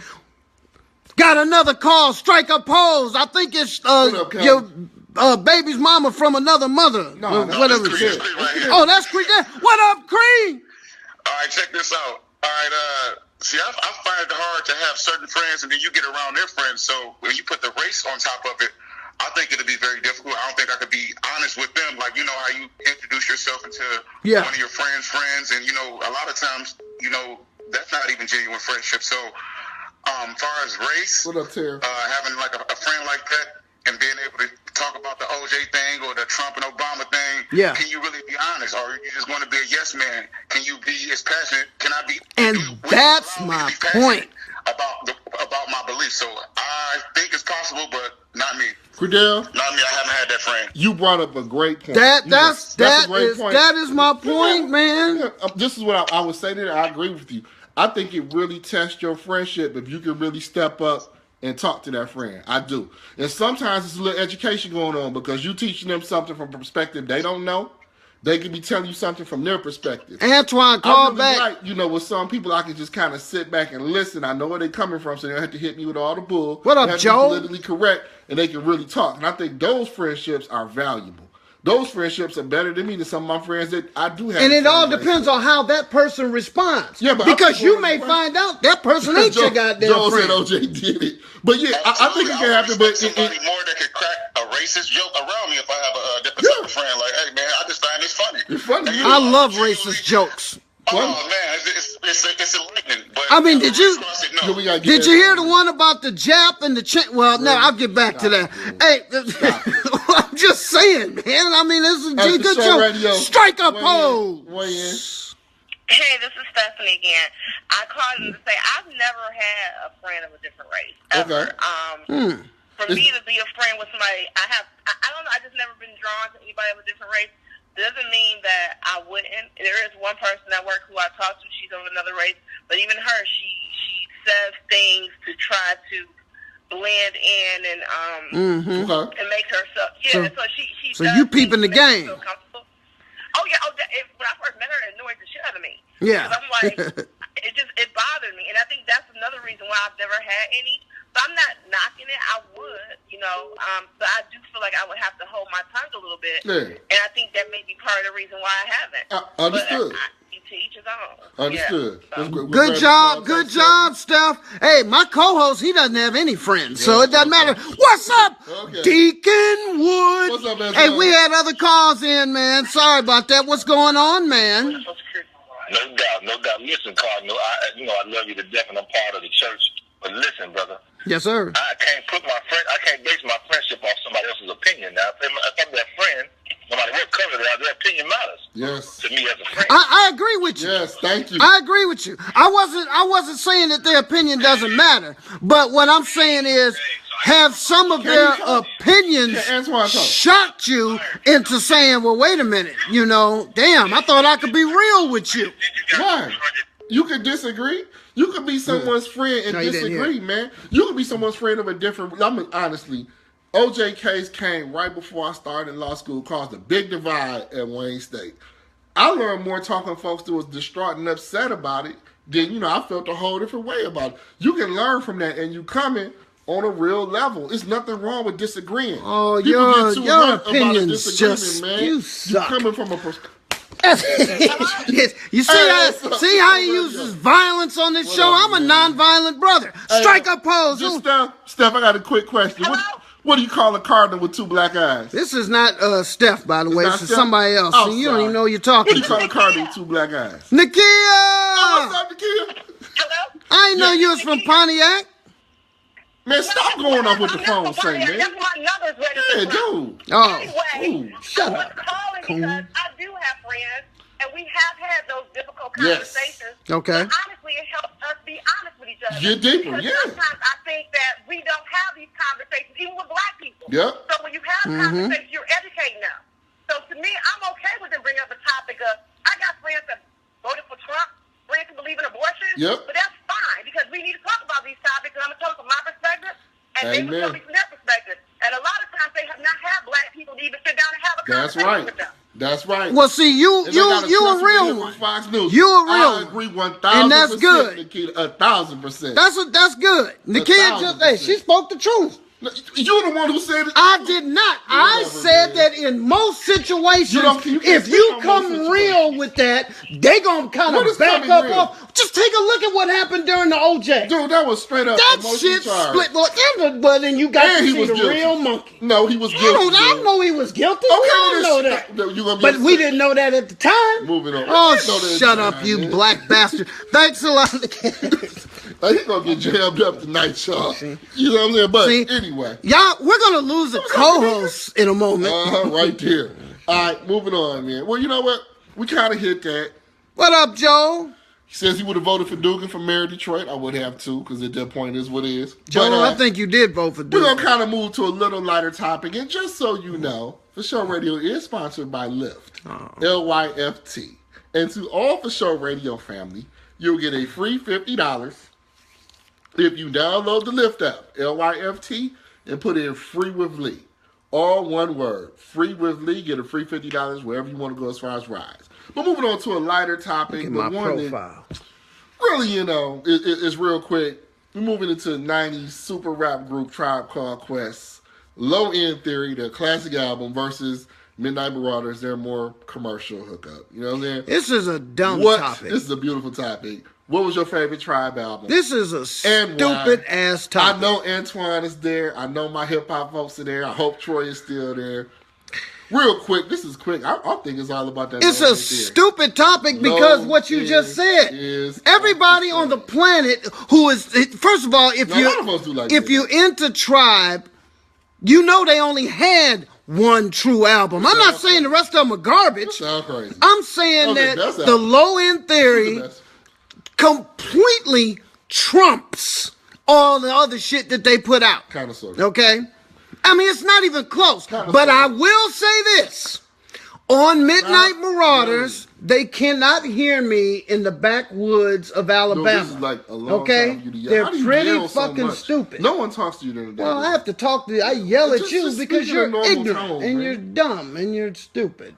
Got another call, strike a pose. I think it's your baby's mama from another mother. No, whatever it is. Oh, that's Creed. What up, Creed? All right, check this out. All right, see, I find it hard to have certain friends and then you get around their friends. So when you put the race on top of it, I think it'll be very difficult. I don't think I could be honest with them. Like, you know how you introduce yourself into one of your friends, and, you know, a lot of times, you know, that's not even genuine friendship. So, as far as race, what up, Terry? Having like a friend like that and being able to talk about the OJ thing or the Trump and Obama thing, can you really be honest? Or are you just going to be a yes man? Can you be as passionate? Can I be? And that's my point. About my beliefs. So I think it's possible, but not me. Credell? Not me. I haven't had that friend. You brought up a great point. That's a great point. That is my point, man. This is what I would say to that. I agree with you. I think it really tests your friendship if you can really step up and talk to that friend. I do. And sometimes it's a little education going on because you teaching them something from a perspective they don't know. They could be telling you something from their perspective. Antoine, call back. Like, you know, with some people, I can just kind of sit back and listen. I know where they're coming from, so they don't have to hit me with all the bull. What up, Joe? They have to be politically correct, and they can really talk. And I think those friendships are valuable. Those friendships are better than me than some of my friends that I do have. And it all depends on how that person responds. Yeah, but because you may find out that person ain't your goddamn Joe friend. Joe said OJ did it. But yeah, I think it can happen. But somebody more that could crack a racist joke around me if I have a different type of friend. Like, hey man, I just find this funny. It's funny. I love racist jokes. Oh man, it's enlightening. But I mean, did Did you hear the one about the Jap and the chick? Well, no, I'll get back to that. Hey, I'm just saying, man. I mean, this is a good show. Strike a pose. Hey, this is Stephanie again. I called in to say I've never had a friend of a different race ever. Okay. For me to be a friend with somebody, I don't know. I just never been drawn to anybody of a different race. Doesn't mean that I wouldn't. There is one person at work who I talk to. She's of another race, but even her, she says things to try to blend in and and make herself. Yeah. So you peeping the game. Oh yeah. When I first met her, it annoyed the shit out of me. Yeah. I'm like, it bothered me, and I think that's another reason why I've never had any. So I'm not knocking it. I would, but I do feel like I would have to hold my tongue a little bit. Yeah. And I think that may be part of the reason why I haven't. Understood. To each his own. Understood. Yeah, so. Good job, Steph. Hey, my co-host, he doesn't have any friends, so it doesn't matter. What's up, Deacon Wood? What's up, man? Hey, we had other calls in, man. Sorry about that. What's going on, man? No doubt. Listen, Cardinal, I love you to death, and I'm part of the church. But listen, brother. Yes, sir. I can't base my friendship off somebody else's opinion. Now, if I'm their friend, no matter what color they are, their opinion matters. Yes. To me as a friend. I agree with you. Yes, thank you. I agree with you. I wasn't saying that their opinion doesn't matter, but what I'm saying is, have some of their opinions shocked you into saying, well, wait a minute, damn, I thought I could be real with you. Why? You could disagree. You could be someone's friend and disagree, man. You could be someone's friend of a different... I mean, honestly, OJ case came right before I started in law school, caused a big divide at Wayne State. I learned more talking to folks that was distraught and upset about it than, I felt a whole different way about it. You can learn from that, and you coming on a real level. There's nothing wrong with disagreeing. Oh, your opinions just... Man. You suck. You're coming from a perspective... Yes. You see how he uses violence on this show? I'm a non-violent brother. Strike a pose. Steph, I got a quick question. What do you call a cardinal with two black eyes? This is not Steph, by the way. This is somebody else. Oh, you don't even know who you're talking to. What do you call a cardinal with two black eyes? Nakia! Oh, what's up, Nakia? Hello? I didn't know you was from Pontiac. Man, stop going off with the phone saying, man. That's my number's ready. Yeah, dude. Oh. Anyway, shut up. I was calling because I do have friends, and we have had those difficult conversations. Yes. Okay. But honestly, it helps us be honest with each other. Get deeper, because sometimes I think that we don't have these conversations, even with black people. Yep. So when you have conversations, you're educating them. So to me, I'm okay with them bringing up a topic of, I got friends that voted for Trump, friends who believe in abortion. Yep. But that's fine, because we need to talk about these topics, and I'm going to talk from my perspective, and they will tell me from their perspective. And a lot of times they have not had black people to even sit down and have a conversation with them. That's right. Well, see, you a real one. Fox News. You a real one. I agree 1,000%. And that's good. Nikita, 1,000%. That's good. The kid she spoke the truth. You're the one who said it. I did not. I said that in most situations, if you come real with that, they gonna kind of back up off. Just take a look at what happened during the OJ. Dude, that was straight up that shit split. But then you got to see the real monkey. No, he was guilty. I know he was guilty. Okay, I know that. But we didn't know that at the time. Moving on. Oh, shut up, you black bastard. Thanks a lot. He's gonna get jammed up tonight, y'all. You know what I'm saying? But anyway. Y'all, we're gonna lose a co-host in a moment. Right there. All right, moving on, man. Well, you know what? We kind of hit that. What up, Joe? He says he would have voted for Dugan for mayor of Detroit. I would have too, because at that point it is what it is. Joe, I think you did vote for Dugan. We're gonna kind of move to a little lighter topic, and just so you know, FShoRadio is sponsored by Lyft, LYFT, and to all FShoRadio family, you'll get a free $50 if you download the Lyft app, LYFT, and put in free with Lee. All one word. Free with Lee. Get a free $50 wherever you want to go as far as rides. But moving on to a lighter topic. Look at my profile. Really, is real quick. We're moving into the 90s super rap group Tribe Called Quest. Low End Theory, their classic album, versus Midnight Marauders, their more commercial hookup. You know what I'm saying? This is a dumb topic. This is a beautiful topic. What was your favorite Tribe album? This is a stupid-ass topic. I know Antoine is there. I know my hip-hop folks are there. I hope Troy is still there. Real quick, this is quick. I think it's all about that. It's a stupid topic because what you just said. Everybody on the planet who is, first of all, if you're into Tribe, you know they only had one true album. I'm not saying the rest of them are garbage. Crazy. I'm saying that the Low End Theory completely trumps all the other shit that they put out. Kind of sort of. Okay? I mean, it's not even close. But I will say this. On Midnight Marauders, they cannot hear me in the backwoods of Alabama. This is like a long okay? time for you to yell. They're How do you pretty yell so fucking much? stupid. No one talks to you during the day. Well, I have to talk to you. I yell at you just because speak in a you're normal ignorant tone, and man. you're dumb and you're stupid.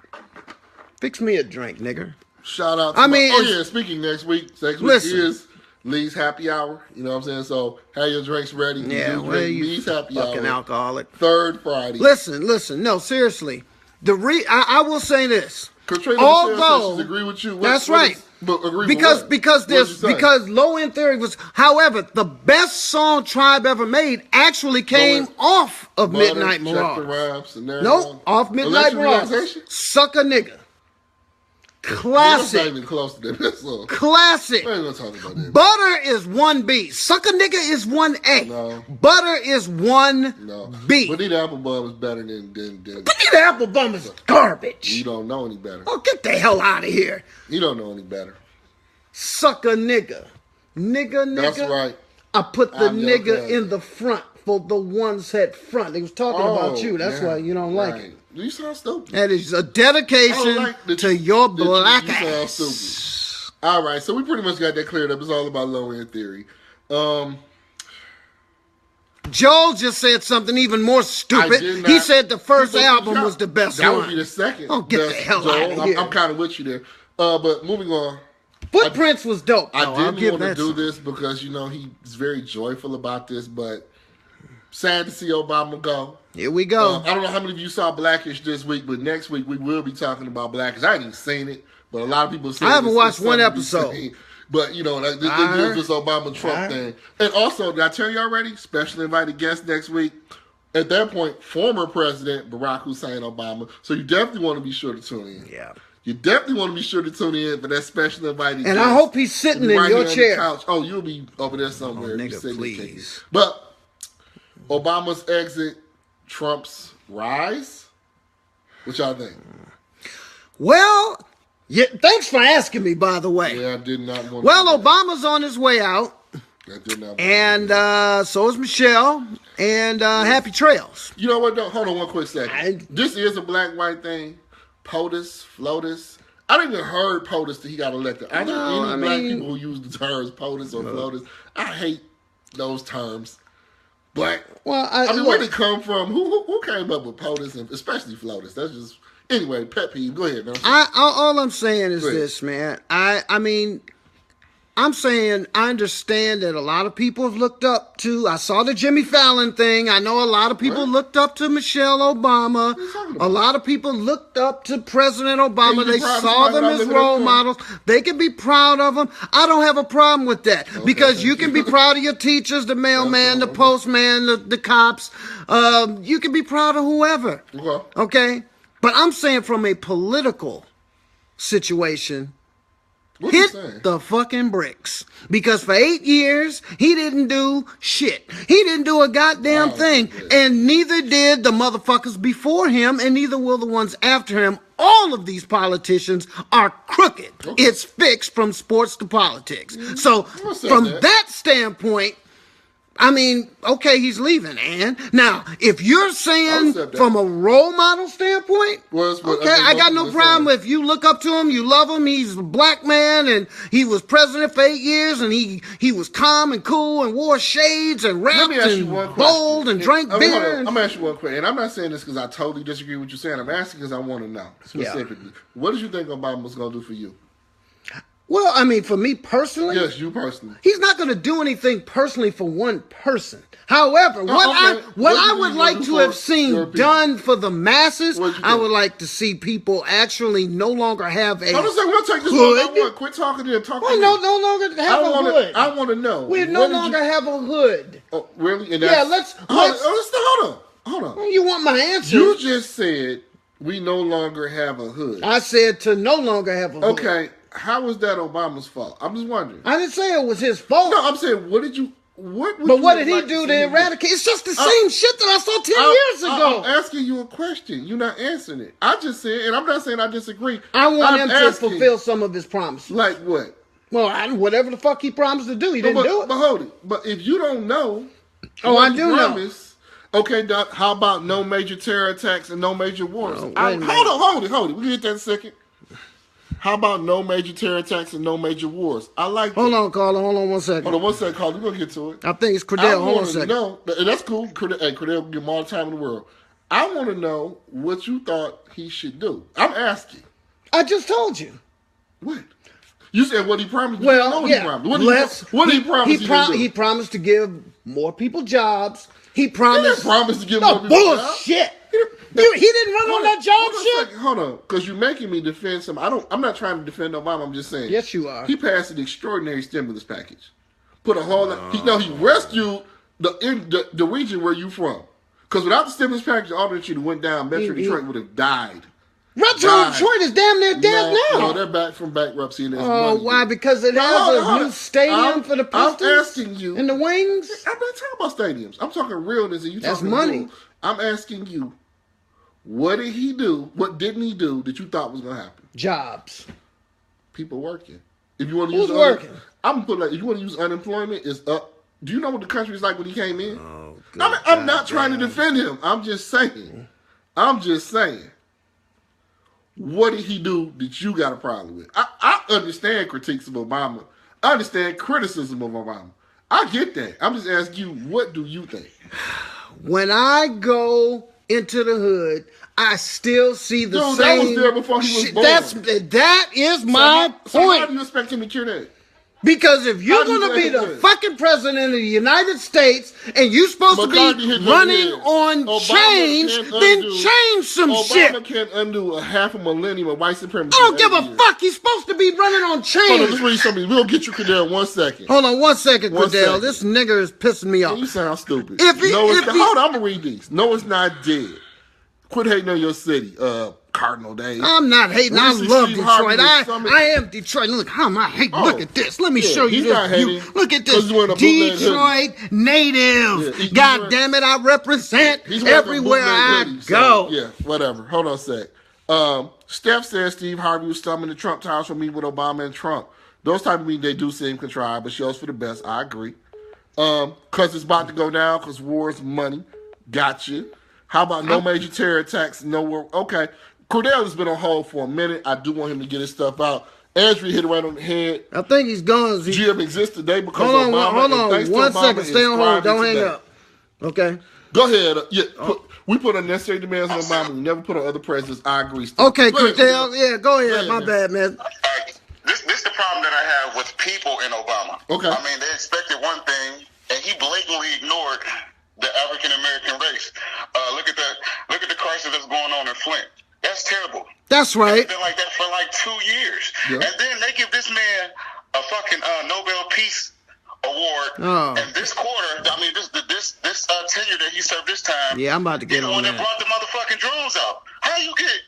Fix me a drink, nigger. Shout out to speaking next week is Lee's Happy Hour. You know what I'm saying? So have your drinks ready. Yeah, well, you Lee's Happy fucking Hour. alcoholic. Third Friday. Listen. No, seriously. I will say this. Katrina Although, agree with you. That's right. Because Low End Theory was, however, the best song Tribe ever made actually came off of Midnight Marauders. Nope, off Midnight Marauders. Suck a Nigga. Classic. Not even close to that song. Classic. We ain't gonna talk about that. Butter is 1B. Suck a Nigga is 1A. No. Butter is 1B. Bonita Applebum is better than Bonita Applebum is garbage. You don't know any better. Oh, get the hell out of here. You don't know any better. Suck a nigga. Nigga. That's right. I put the nigga in the front for the ones at front. They was talking about you. That's why you don't like it. You sound stupid. That is a dedication to your black ass. You sound stupid. All right, so we pretty much got that cleared up. It's all about Low End Theory. Joel just said something even more stupid. He said the first album was the best one. That would be the second. Oh, get the hell out of here. I'm kind of with you there. But moving on. Footprints was dope. I didn't want to do this because, you know, he's very joyful about this, but sad to see Obama go. Here we go. I don't know how many of you saw Blackish this week, but next week we will be talking about Blackish. I ain't seen it, but a lot of people say I haven't watched one episode. But, you know, this Obama-Trump thing. And also, did I tell you already? Special invited guest next week. At that point, former President Barack Hussein Obama. So you definitely want to be sure to tune in. Yeah. You definitely want to be sure to tune in for that special invited guest. And I hope he's sitting in your chair. Oh, you'll be over there somewhere. Oh, nigga, please. But Obama's exit, Trump's rise. What y'all think? Well, yeah, thanks for asking me, by the way. Yeah, I did not want to. Well, Obama's on his way out. I did not. And so is Michelle. And happy trails. You know what, though? Hold on one quick second. This is a black-white thing. POTUS, FLOTUS. I didn't even heard POTUS till he got elected. I know any black people who use the terms POTUS or FLOTUS. I hate those terms. But, where did it come from? Who came up with POTUS and especially FLOTUS? That's just, anyway, pet peeve. Go ahead. All I'm saying is this, man. I'm saying I understand that a lot of people have looked up to, I saw the Jimmy Fallon thing. I know a lot of people looked up to Michelle Obama. A lot of people looked up to President Obama. They saw them as role models. They can be proud of them. I don't have a problem with that because you can be proud of your teachers, the mailman, the postman, the cops. You can be proud of whoever. Okay? But I'm saying from a political situation, hit the fucking bricks. Because for 8 years, he didn't do shit. He didn't do a goddamn thing. And neither did the motherfuckers before him, and neither will the ones after him. All of these politicians are crooked. It's fixed from sports to politics. So from that standpoint, I mean, okay, he's leaving, and now if you're saying from a role model standpoint, I got no problem with you look up to him, you love him. He's a black man, and he was president for 8 years, and he was calm and cool and wore shades and rapped and bowled and drank beer. I'm gonna ask you one question, and I'm not saying this because I totally disagree with what you're saying. I'm asking because I want to know specifically. What did you think Obama's gonna do for you? Well, I mean, for me personally. Yes, you personally. He's not going to do anything personally for one person. However, what I would like to have seen done for the masses, I would like to see people actually no longer have a we'll take this one by one. Quit talking to talk. Well, no longer have a hood. I want to know. We no longer have a hood. Oh, really? And let's hold on. You want my answer? You just said we no longer have a hood. I said to no longer have a hood. Okay, how was that Obama's fault? I'm just wondering. I didn't say it was his fault. No, I'm saying, what did he do to eradicate? It's just the same shit that I saw 10 years ago. I'm asking you a question. You're not answering it. I just said, and I'm not saying I disagree. I want him to fulfill some of his promises. Like what? Well, whatever the fuck he promised to do, he didn't do it. But hold it. But if you don't know, I do know. Okay, Doc, how about no major terror attacks and no major wars? Hold it. We can get that in a second. How about no major terror attacks and no major wars? I like that. Hold on, Carla. Hold on one second. Hold on one second, Carla. We're going to get to it. I think it's Cordell. Hold on a second. No, that's cool. Cordell will give him all the time in the world. I want to know what you thought he should do. I'm asking. I just told you. What? You said what he promised. Well, yeah. What did he promise? He promised to give more people jobs. He promised to give more people jobs. Bullshit. He didn't run on that job shit. Hold on, because you're making me defend some. I'm not trying to defend Obama. I'm just saying. Yes, you are. He passed an extraordinary stimulus package. Put a whole lot. He rescued the region where you from. Because without the stimulus package, all that shit went down. Metro Detroit would have died. Metro Detroit is damn near dead now. No, they're back from bankruptcy. And why? Because it has a new stadium for the Pistons. I'm asking you. And the Wings. I'm not talking about stadiums. I'm talking realness. And you That's talking money. Real. I'm asking you. What did he do? What didn't he do that you thought was going to happen? Jobs. People working. If you want to Who's working? I'm gonna put like if you want to use unemployment, it's up. Do you know what the country was like when he came in? I'm not trying to defend him. I'm just saying. What did he do that you got a problem with? I understand critiques of Obama. I understand criticism of Obama. I get that. I'm just asking you, what do you think? When I go into the hood, I still see the same. That was there before he was born. That is my point. So how do you expect him to cure that? Because if you're going to be the fucking president of the United States and you're supposed to be running on change, then change some shit. Obama can't undo a half a millennium of white supremacy. I don't give a fuck. He's supposed to be running on change. Hold on, let's read something. We'll get you, Cordell, in 1 second. Hold on 1 second, Cordell. This nigga is pissing me off. You sound stupid. Hold on, I'm going to read these. No, it's not dead. Quit hating on your city, Cardinal Days. I'm not hating. I love Detroit. I am Detroit. Look, how am I hating? Look at this. Let me show you this. Look at this. Detroit native. Yeah, God damn it, I represent everywhere I go. So, yeah, whatever. Hold on a sec. Steph says Steve Harvey was summoned to Trump Towers for meeting with Obama and Trump. Those type of meetings, they do seem contrived, but shows for the best. I agree. Because it's about to go down because war's money. Got you. How about no major terror attacks? No war. Okay. Cordell has been on hold for a minute. I do want him to get his stuff out. Andrew hit it right on the head. I think he's gone. GM exists today because hold Obama. Hold on. 1 second. Stay on hold. Don't hang up. Okay. Go ahead. We put unnecessary demands on Obama. We never put on other presidents. I agree. Okay, Cordell. Yeah, go ahead. My bad, man. This is the problem that I have with people in Obama. Okay. I mean, they expected one thing, and he blatantly ignored the African American race. Look at the crisis that's going on in Flint. That's terrible. That's right. It's been like that for like 2 years, and then they give this man a fucking Nobel Peace Award. And this quarter, I mean, this tenure that he served this time. Yeah, I'm about to get on that. He's the one that brought the motherfucking drones out. How you get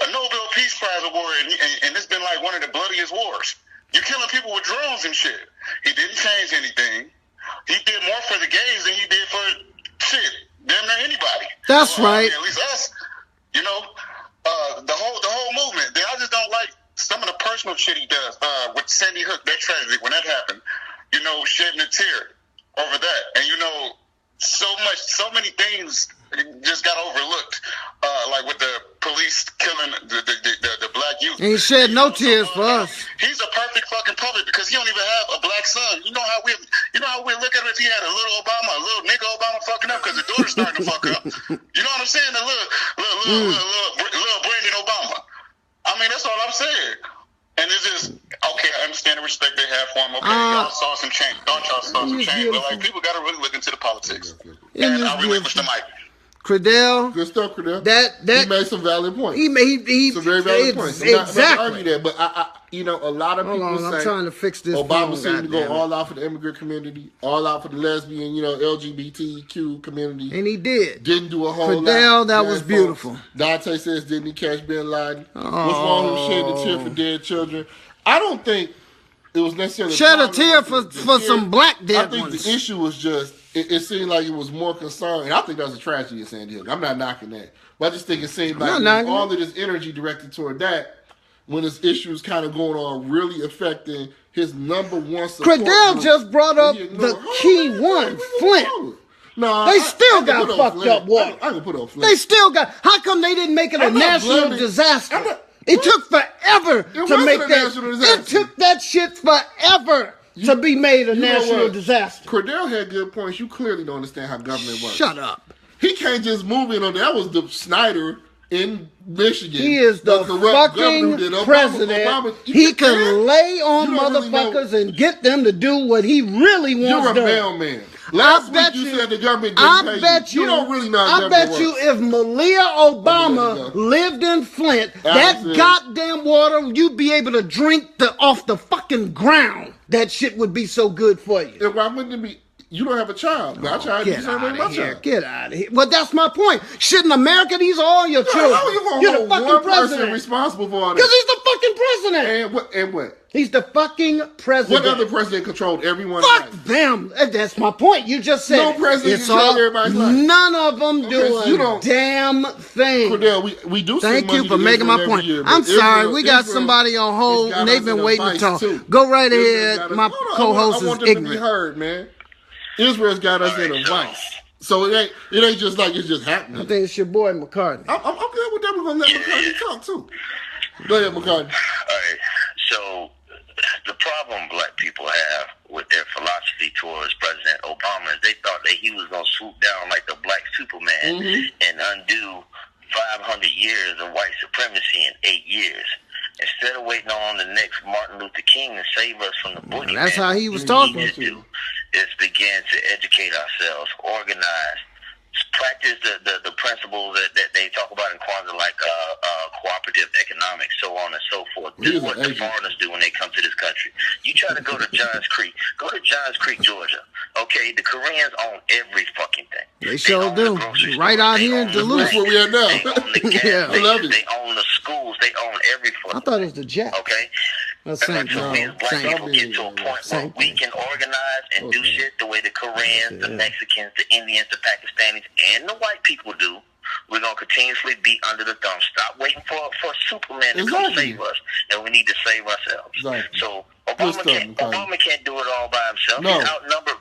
a Nobel Peace Prize award, and it's been like one of the bloodiest wars? You're killing people with drones and shit. He didn't change anything. He did more for the gays than he did for damn near anybody. That's right. At least us, the whole movement. I just don't like some of the personal shit he does. With Sandy Hook, that tragedy when that happened, shedding a tear over that, and so many things just got overlooked. Like with the police killing the black youth. And he shed no tears for us. He's a perfect fucking puppet because he don't even have a black son. You know how we look at him if he had a little Obama, a little nigga Obama fucking up because the daughter's starting to fuck up. You know what I'm saying? A little Brandon Obama. I mean, that's all I'm saying. And it's just okay. I understand the respect they have for him. Okay, y'all saw some change. Thought y'all saw some change, but like people got to really look into the politics. And I relinquish the mic. Credell. Good stuff, Credell. That he made some valid points. He some very valid points. I'm not going to argue that, but I a lot of people say I'm trying to fix this. Obama seemed to go all out for the immigrant community, all out for the lesbian, LGBTQ community, and he did. Didn't do a whole lot. Credell, that was beautiful. Dante says, didn't he catch Bin Laden? What's wrong with shedding a tear for dead children? I don't think it was necessarily shed a tear for some black dead ones. I think the issue was just it seemed like it was more concerned, and I think that was a tragedy in San Diego. I'm not knocking that, but I just think it seemed like all of this energy directed toward that when his issues kind of going on really affecting his number one support. Credell just brought up the key one, Flint. No, they still got fucked up water. I can put on Flint. They still got. How come they didn't make it a national disaster? It took forever to make that. It took that shit forever to be made a national disaster. Credell had good points. You clearly don't understand how government works. Shut up. He can't just move in on that. That was the Snyder in Michigan. He is the fucking president. He can lay on motherfuckers and get them to do what he really wants done. You're a mailman. Last week you said the government didn't pay you. You don't really know how government works. I bet you if Malia Obama lived in Flint, that goddamn water, you'd be able to drink off the fucking ground. That shit would be so good for you. Why wouldn't it be? You don't have a child. My child is my child. Get out of here. Well, that's my point. Shouldn't America, these are all your children. How are you going to hold one person responsible for all this? Because he's the fucking president. And what? He's the fucking president. What other president controlled everyone's life? Fuck them. That's my point. You just said no president controlled everybody's life. None of them do a damn thing. Cordell, we do. Thank you for making my point. I'm sorry. We got somebody on hold and they've been waiting to talk. Go right ahead. My co-host is ignorant. I want them to be heard, man. Israel's got us in a vice. So it ain't just like it's just happening. I think it's your boy McCartney. I'm good with that. We're going to let McCartney talk too. Go ahead, McCartney. All right. So the problem black people have with their philosophy towards President Obama is they thought that he was going to swoop down like the black Superman and undo 500 years of white supremacy in 8 years. Instead of waiting on the next Martin Luther King to save us from the boogeyman, that's how he was talking to. Is begin to educate ourselves, organize, practice the principles that they talk about in Kwanzaa, like cooperative economics, so on and so forth. Do what the foreigners do when they come to this country. You try to go to Johns Creek. Go to Johns Creek, Georgia. Okay, the Koreans own every fucking thing. They sure do. Right out here in Duluth. That's where we are now. They own the gas I love it. They own the schools. They own every fucking I thought it was the jet. Okay? That's we as black people get to a point where we can organize and do shit the way the Koreans, the Mexicans, the Indians, the Pakistanis, and the white people do. We're going to continuously be under the thumb. Stop waiting for Superman to come save us, and we need to save ourselves. Exactly. So Obama can't do it all by himself. No. He's outnumbered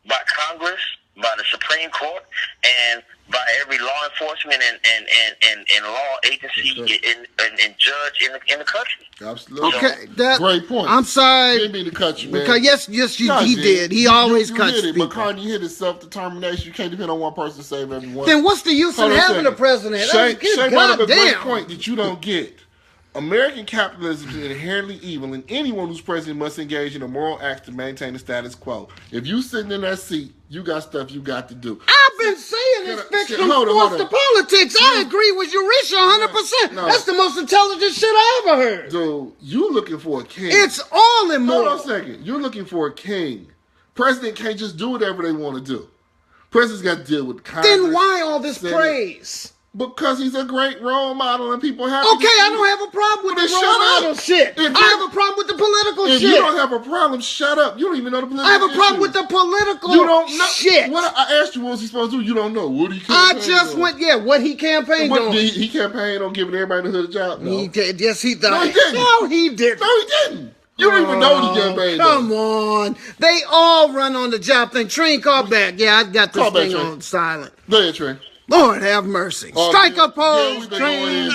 by Congress, by the Supreme Court, and by every law enforcement and law agency and judge in the country. Absolutely. Okay, great point. I'm sorry. Didn't mean to cut you, man. Because he did. He always cuts people. McCartney hit his self-determination. You can't depend on one person to save everyone. Then what's the use in having a president? Shay brought up a great point that you don't get. American capitalism is inherently evil, and anyone who's president must engage in a moral act to maintain the status quo. If you sitting in that seat, you got stuff you got to do. I've been saying this fix from sports to politics. I agree with you, Risha, 100%. No. That's the most intelligent shit I ever heard. Dude, you looking for a king. It's all immoral. Hold on a second. You're looking for a king. President can't just do whatever they want to do. President's got to deal with Congress. Then why all this praise? Because he's a great role model and people have Okay, I don't have a problem with the role model shit. I have a problem with the political shit. If you don't have a problem, shut up. You don't even know the political I have a problem with the political shit. What I asked you, what was he supposed to do? You don't know. What he campaigned what he campaigned on. He campaigned on giving everybody in the hood a job? No. Yes, he did. No, he didn't. No, he didn't. No, he didn't. You don't even know what he campaigned on. Come on. They all run on the job thing. Train, call back. Yeah, I got this thing on silent. Go ahead, Train. Lord have mercy. Strike a pose, Train.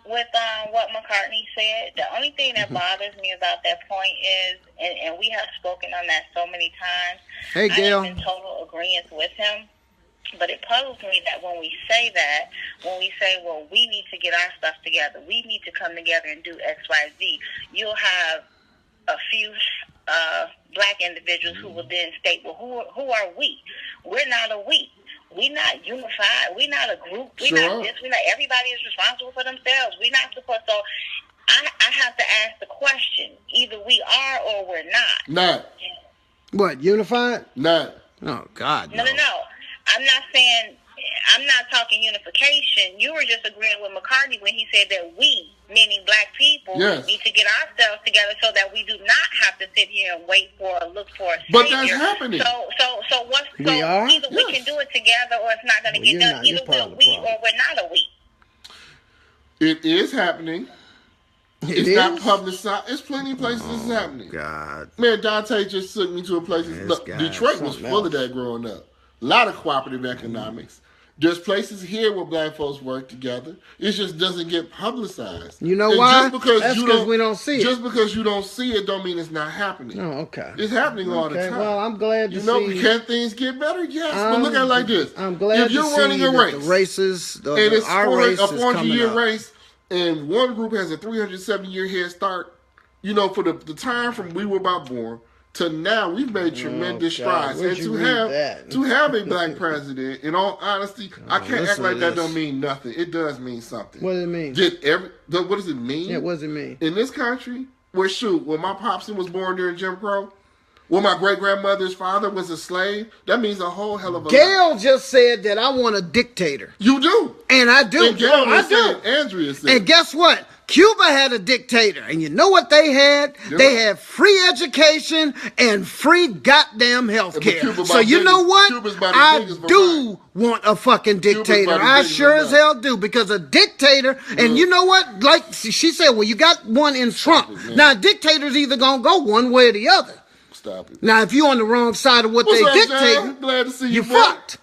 With what McCartney said, the only thing that bothers me about that point is, and we have spoken on that so many times, hey, Gail. I'm in total agreement with him, but it puzzles me that when we say, well, we need to get our stuff together, we need to come together and do X, Y, Z, you'll have a few black individuals who will then state, well, who are we? We're not a we. we not unified. We not a group. We Sure. not this. We not. Everybody is responsible for themselves. We not supposed. So I have to ask the question: either we are or we're not. Not. What, unified? Not. Oh God. No. I'm not saying. I'm not talking unification. You were just agreeing with McCartney when he said that we, meaning black people, need to get ourselves together so that we do not have to sit here and wait for or look for a savior. But that's happening. So what's we are? Either we can do it together or it's not going to get done. Either we or we're not a we. It is happening. It's not publicized. It's plenty of places it's happening. God. Man, Dante just took me to a place. Look, Detroit was full of that growing up. A lot of cooperative economics. There's places here where black folks work together. It just doesn't get publicized. You know why? That's because we don't see it. Just because you don't see it don't mean it's not happening. Oh, okay. It's happening all the time. Well, I'm glad to see. Can things get better? Yes. But look at it like this. I'm glad if you're running a race, the races, and it's our race a is coming 400-year up. race, and one group has a 370-year head start, for the time from we were about born to now, we've made tremendous strides. And to have a black president, in all honesty, I can't act like that don't mean nothing. It does mean something. What does it mean? What does it mean? Yeah, what does it mean? In this country, when my popson was born during Jim Crow, when my great-grandmother's father was a slave, that means a whole hell of a lot. Gail just said that I want a dictator. You do. And I do. And Gail Andrea said. And guess what? Cuba had a dictator. And you know what they had? Yeah. They had free education and free goddamn health care. So you know what? I do want a fucking dictator. I sure as hell do. Because a dictator, and you know what? Like she said, well, you got one in Trump. Now, a dictator's either going to go one way or the other. Stop it. Now, if you're on the wrong side of what they dictate, glad to see you fucked.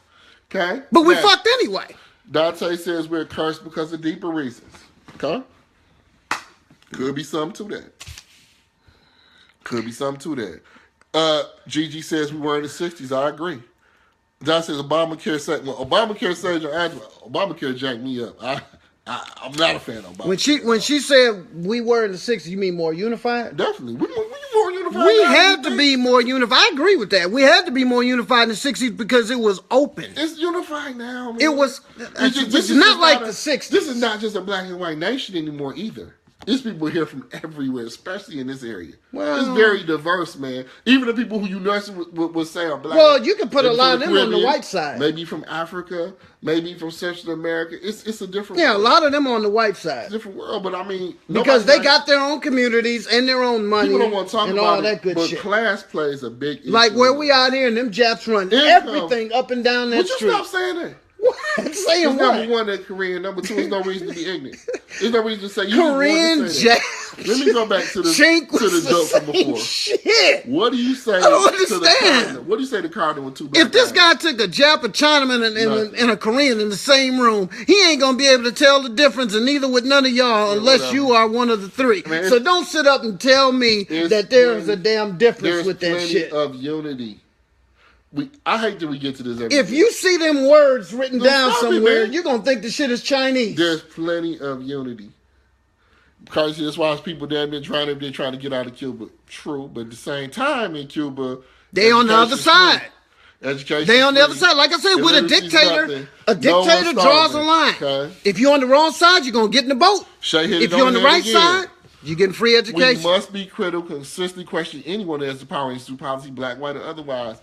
Okay. But we fucked anyway. Dante says we're cursed because of deeper reasons. Okay. Could be something to that. Gigi says we were in the 60s. I agree. John says Obamacare saved Angela. Obamacare jacked me up. I'm not a fan of Obamacare. When she said we were in the 60s, you mean more unified? Definitely. We more unified. We had to be more unified. I agree with that. We had to be more unified in the 60s because it was open. It's unified now, man. It was. It's not like the 60s. This is not just a black and white nation anymore either. There's people here from everywhere, especially in this area. Well, it's very diverse, man. Even the people who you would say are black. Well, you can put a lot of them on the white side. Maybe from Africa, maybe from Central America. It's a different world. A lot of them on the white side. It's a different world, but I mean... Because they got their own communities and their own money. People don't want to talk and about all that good but shit. Class plays a big issue. Like where we out here and them Japs run everything up and down that street. Would you stop saying that? What? Saying what? Number one, that Korean. Number two, there's no reason to be ignorant. There's no reason to say you Korean Jap. Let me go back to the joke from before. Shit. What do you say? I don't understand. What do you say to Cardinal with two black If this guy took a Jap, a Chinaman, and a Korean in the same room, he ain't gonna be able to tell the difference, and neither would none of y'all unless you are one of the three. Man, so don't sit up and tell me that there's a damn difference with that shit. There's plenty of unity. I hate that we get to this every If day. you see them words written down somewhere, you're going to think the shit is Chinese. There's plenty of unity. Because that's why people there they're trying to get out of Cuba. True, but at the same time in Cuba, they on the other side. Education. They on the other side. Like I said, with a dictator draws a line. Okay. If you're on the wrong side, you're going to get in the boat. If you're on the right side, you're getting free education. We must be critical, consistently question anyone that has the power to institute policy, black, white, or otherwise.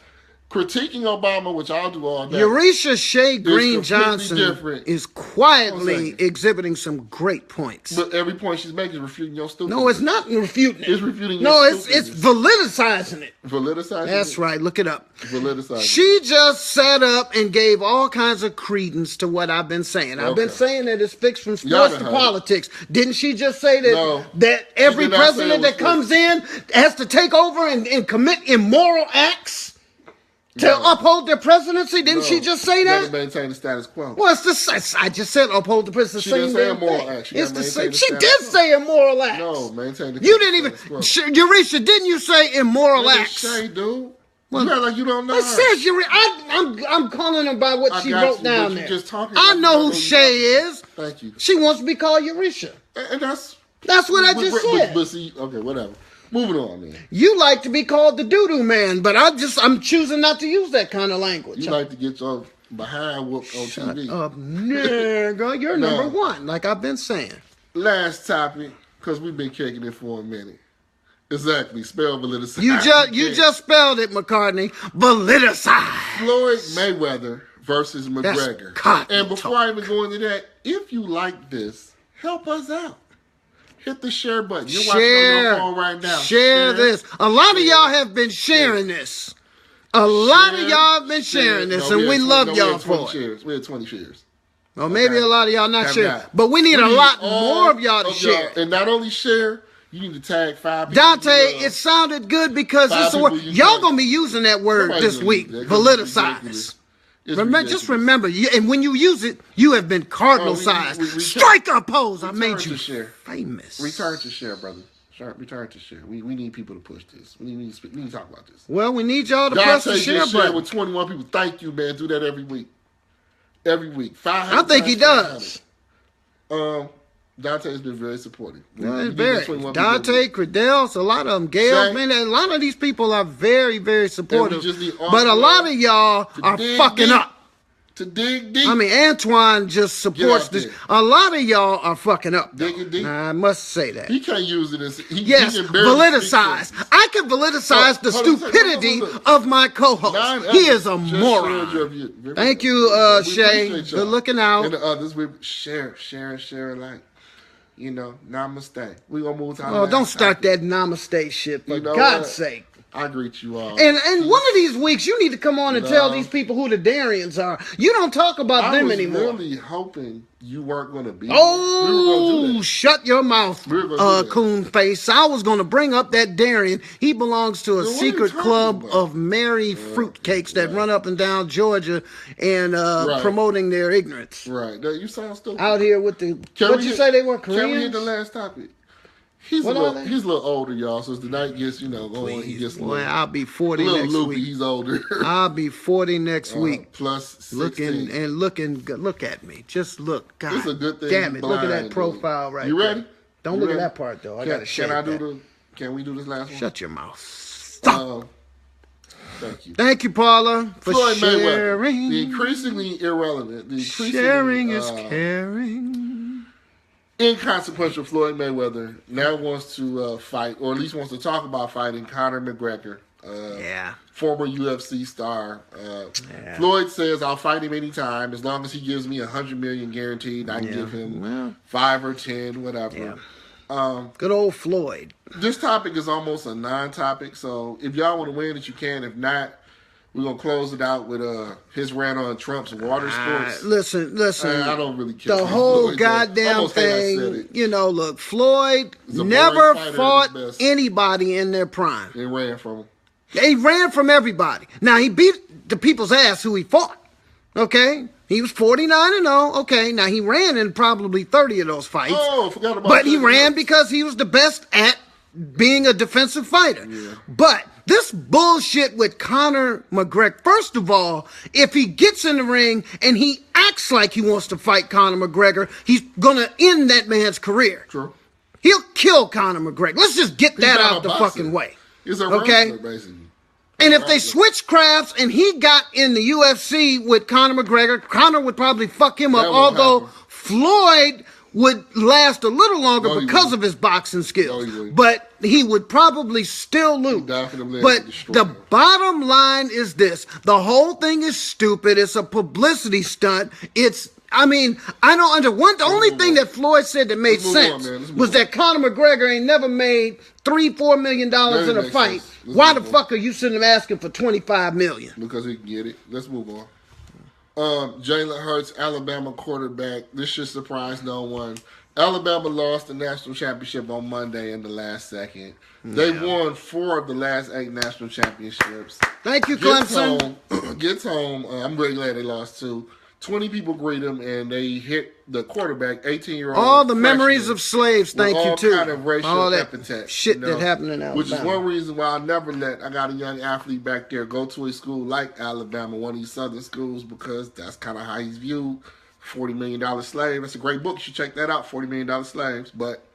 Critiquing Obama, which I'll do all day. Eurisha Shea Green Johnson is quietly exhibiting some great points. But every point she's making is refuting your stupidness. No, it's not refuting it. It's refuting your stupidness. It's validizing it. Validizing That's right. Look it up. Validizing She just sat up and gave all kinds of credence to what I've been saying. I've been saying that it's fixed from sports to politics. Didn't she just say that that every president that comes in has to take over and commit immoral acts? To uphold their presidency? Didn't she just say that? To maintain the status quo. Well, I just said uphold the presidency. She didn't say immoral act. It's the same. She did say immoral acts. No, maintain the You didn't even... Eurisha, didn't you say immoral acts? Shay, dude. Well, you like you don't know. It says I'm calling her by what she wrote down there. I know who Shay is. Thank you. She wants to be called Eurisha. And that's what I just said. But see, okay, whatever. Moving on, man. You like to be called the doo-doo man, but I'm choosing not to use that kind of language. You like to get your behind whoop on TV. Up, nigga. You're number one, like I've been saying. Last topic, because we've been kicking it for a minute. Exactly. Spell validicide. You just spelled it, McCartney. Validicide. Floyd Mayweather versus McGregor. And before I even go into that, if you like this, help us out. Hit the share button. You're watching on your phone right now. Share this. A lot of y'all have been sharing this. A lot of y'all have been sharing this, and we love y'all for it. We had 20 shares. Or maybe a lot of y'all not sharing. But we need a lot more of y'all to share. And not only share, you need to tag 5 people. Dante, it sounded good because it's a word. Y'all going to be using that word this week. Validicize. Just remember, and when you use it, you have been cardinal-sized. Strike a pose. I made you famous. Return to share, brother. Return to share. We need people to push this. We need to talk about this. Well, we need y'all to press the share button. With 21 people. Thank you, man. Do that every week. Every week. 500. I think he does. Dante's been very supportive. Dante, Credels, a lot of them. Gail, man, a lot of these people are very, very supportive. But a lot of y'all are fucking up. To dig deep. I mean, Antoine just supports this. A lot of y'all are fucking up. Digging deep. I must say that. He can't use it as... Validicize. I can validicize the stupidity of my co-host. He is a moron. Thank you, Shay. Good looking out. And the others, we share alike. You know, namaste. We gonna move to our don't start that namaste shit, for God's sake. I greet you all. And one of these weeks, you need to come on and tell these people who the Darians are. You don't talk about them anymore. I was really hoping you weren't going to be there. Shut your mouth, coon face. I was going to bring up that Darian. He belongs to a secret club of merry fruitcakes that run up and down Georgia and promoting their ignorance. Right. You sound stupid. Out here with the... What'd you say they were, Koreans? Can we hit the last topic? He's a little older, y'all. So as the night gets, going, he gets I'll be 40 next week. He's older. I'll be 40 next week. Plus 16. Looking. Look at me. Just look. God, it's a good thing. Damn it! Look at that profile right there. You ready? Don't look at that part though. I gotta share that. Can we do this last one? Shut your mouth. Stop. Thank you. Thank you, Paula, for Floyd sharing. Mayweather, the increasingly irrelevant. Sharing is caring. Inconsequential Floyd Mayweather now wants to fight, or at least wants to talk about fighting Conor McGregor, former UFC star. Floyd says, "I'll fight him anytime as long as he gives me $100 million guaranteed. I can give him 5 or 10, whatever." Good old Floyd. This topic is almost a non-topic, so if y'all want to win it, you can. If not, we're going to close it out with his rant on Trump's water sports. Listen. I don't really care. The whole goddamn thing, look, Floyd never fought anybody in their prime. He ran from him. He ran from everybody. Now, he beat the people's ass who he fought. Okay? He was 49-0. Okay, now he ran in probably 30 of those fights. Oh, I forgot about that. But he ran because he was the best at being a defensive fighter. Yeah. But this bullshit with Conor McGregor, first of all, if he gets in the ring and he acts like he wants to fight Conor McGregor, he's going to end that man's career. True. He'll kill Conor McGregor. Let's just get that out the fucking way. He's a wrestler, basically. And if they switch crafts and he got in the UFC with Conor McGregor, Conor would probably fuck him up, although Floyd would last a little longer because of his boxing skills. But he would probably still lose. But the bottom line is this. The whole thing is stupid. It's a publicity stunt. I don't under the only thing that Floyd said that made sense was that Conor McGregor ain't never made $3-4 million in a fight. Why the fuck are you sitting there asking for $25 million? Because he can get it. Let's move on. Jalen Hurts, Alabama quarterback. This should surprise no one. Alabama lost the national championship on Monday in the last second. They won 4 of the last 8 national championships. Thank you, Clemson. Gets home. I'm really glad they lost 2. 20 people greet him, and they hit the quarterback, 18-year-old. All the memories of slaves, thank you, too. All kind of racial epithets. Shit that happened in Alabama. Which is one reason why I got a young athlete back there, go to a school like Alabama, one of these southern schools, because that's kind of how he's viewed. $40 Million Slave. That's a great book. You should check that out, $40 Million Slaves. But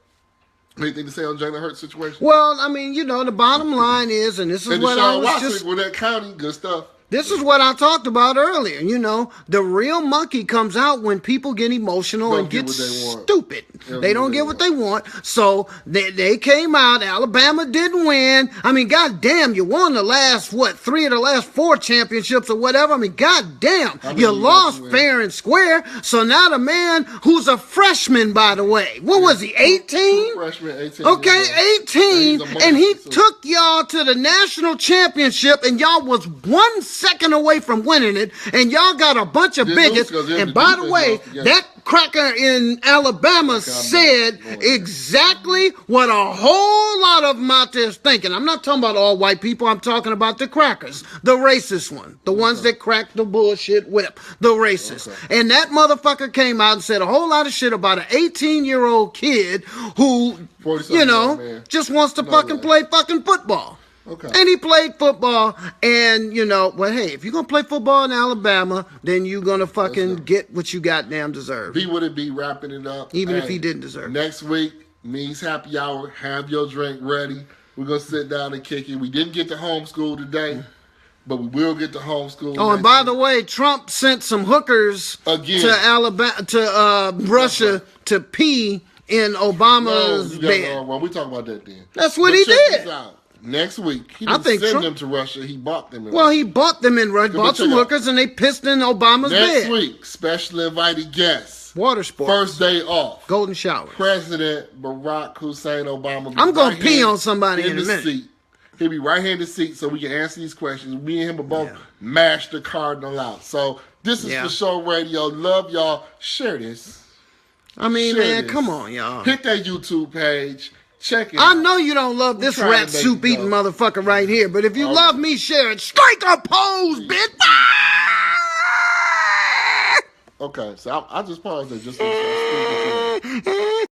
anything to say on Jalen Hurts' situation? Well, the bottom line is, and this is what I was just... with that county, good stuff. This is what I talked about earlier. You know, the real monkey comes out when people get emotional and get stupid. They don't get what they want. So they came out. Alabama didn't win. I mean, goddamn, you won the last, 3 of the last 4 championships or whatever. I mean, goddamn, you lost fair and square. So now the man who's a freshman, by the way, what was he, 18? Freshman, 18. Okay, 18. And he took y'all to the national championship, and y'all was 1 second away from winning it, and y'all got a bunch of bigots. And by the way, that cracker in Alabama said exactly what a whole lot of them out there is thinking. I'm not talking about all white people. I'm talking about the crackers, the racist one, the ones that crack the bullshit whip, the racist. And that motherfucker came out and said a whole lot of shit about an 18-year-old kid who, you know, just wants to play fucking football. Okay. And he played football, and, you know, well, hey, if you're going to play football in Alabama, then you're going to fucking get what you goddamn deserve. He would be wrapping it up. Even if he didn't deserve it. Next week, Me's Happy Hour. Have your drink ready. We're going to sit down and kick it. We didn't get to homeschool today, but we will get to homeschool. Oh, and by the way, Trump sent some hookers to Alabama, to Russia to pee in Obama's bed. Well, we talk about that then. That's what he did. Next week, he didn't send them to Russia. He bought them in Russia. Well, he bought them in Russia. Bought some hookers, and they pissed in Obama's bed. Next week, special invited guests. Water sports. First day off. Golden shower. President Barack Hussein Obama. I'm going to pee on somebody in a minute. Seat. He'll be right here in the seat so we can answer these questions. Me and him will both mash the cardinal out. So this is FShoRadio. Love y'all. Share this. I mean, man, come on, y'all. Hit that YouTube page. Check it out. I know you don't love this rat soup eating motherfucker right here, but if you love me, share it. Strike a pose, bitch. Okay, so I just paused it just so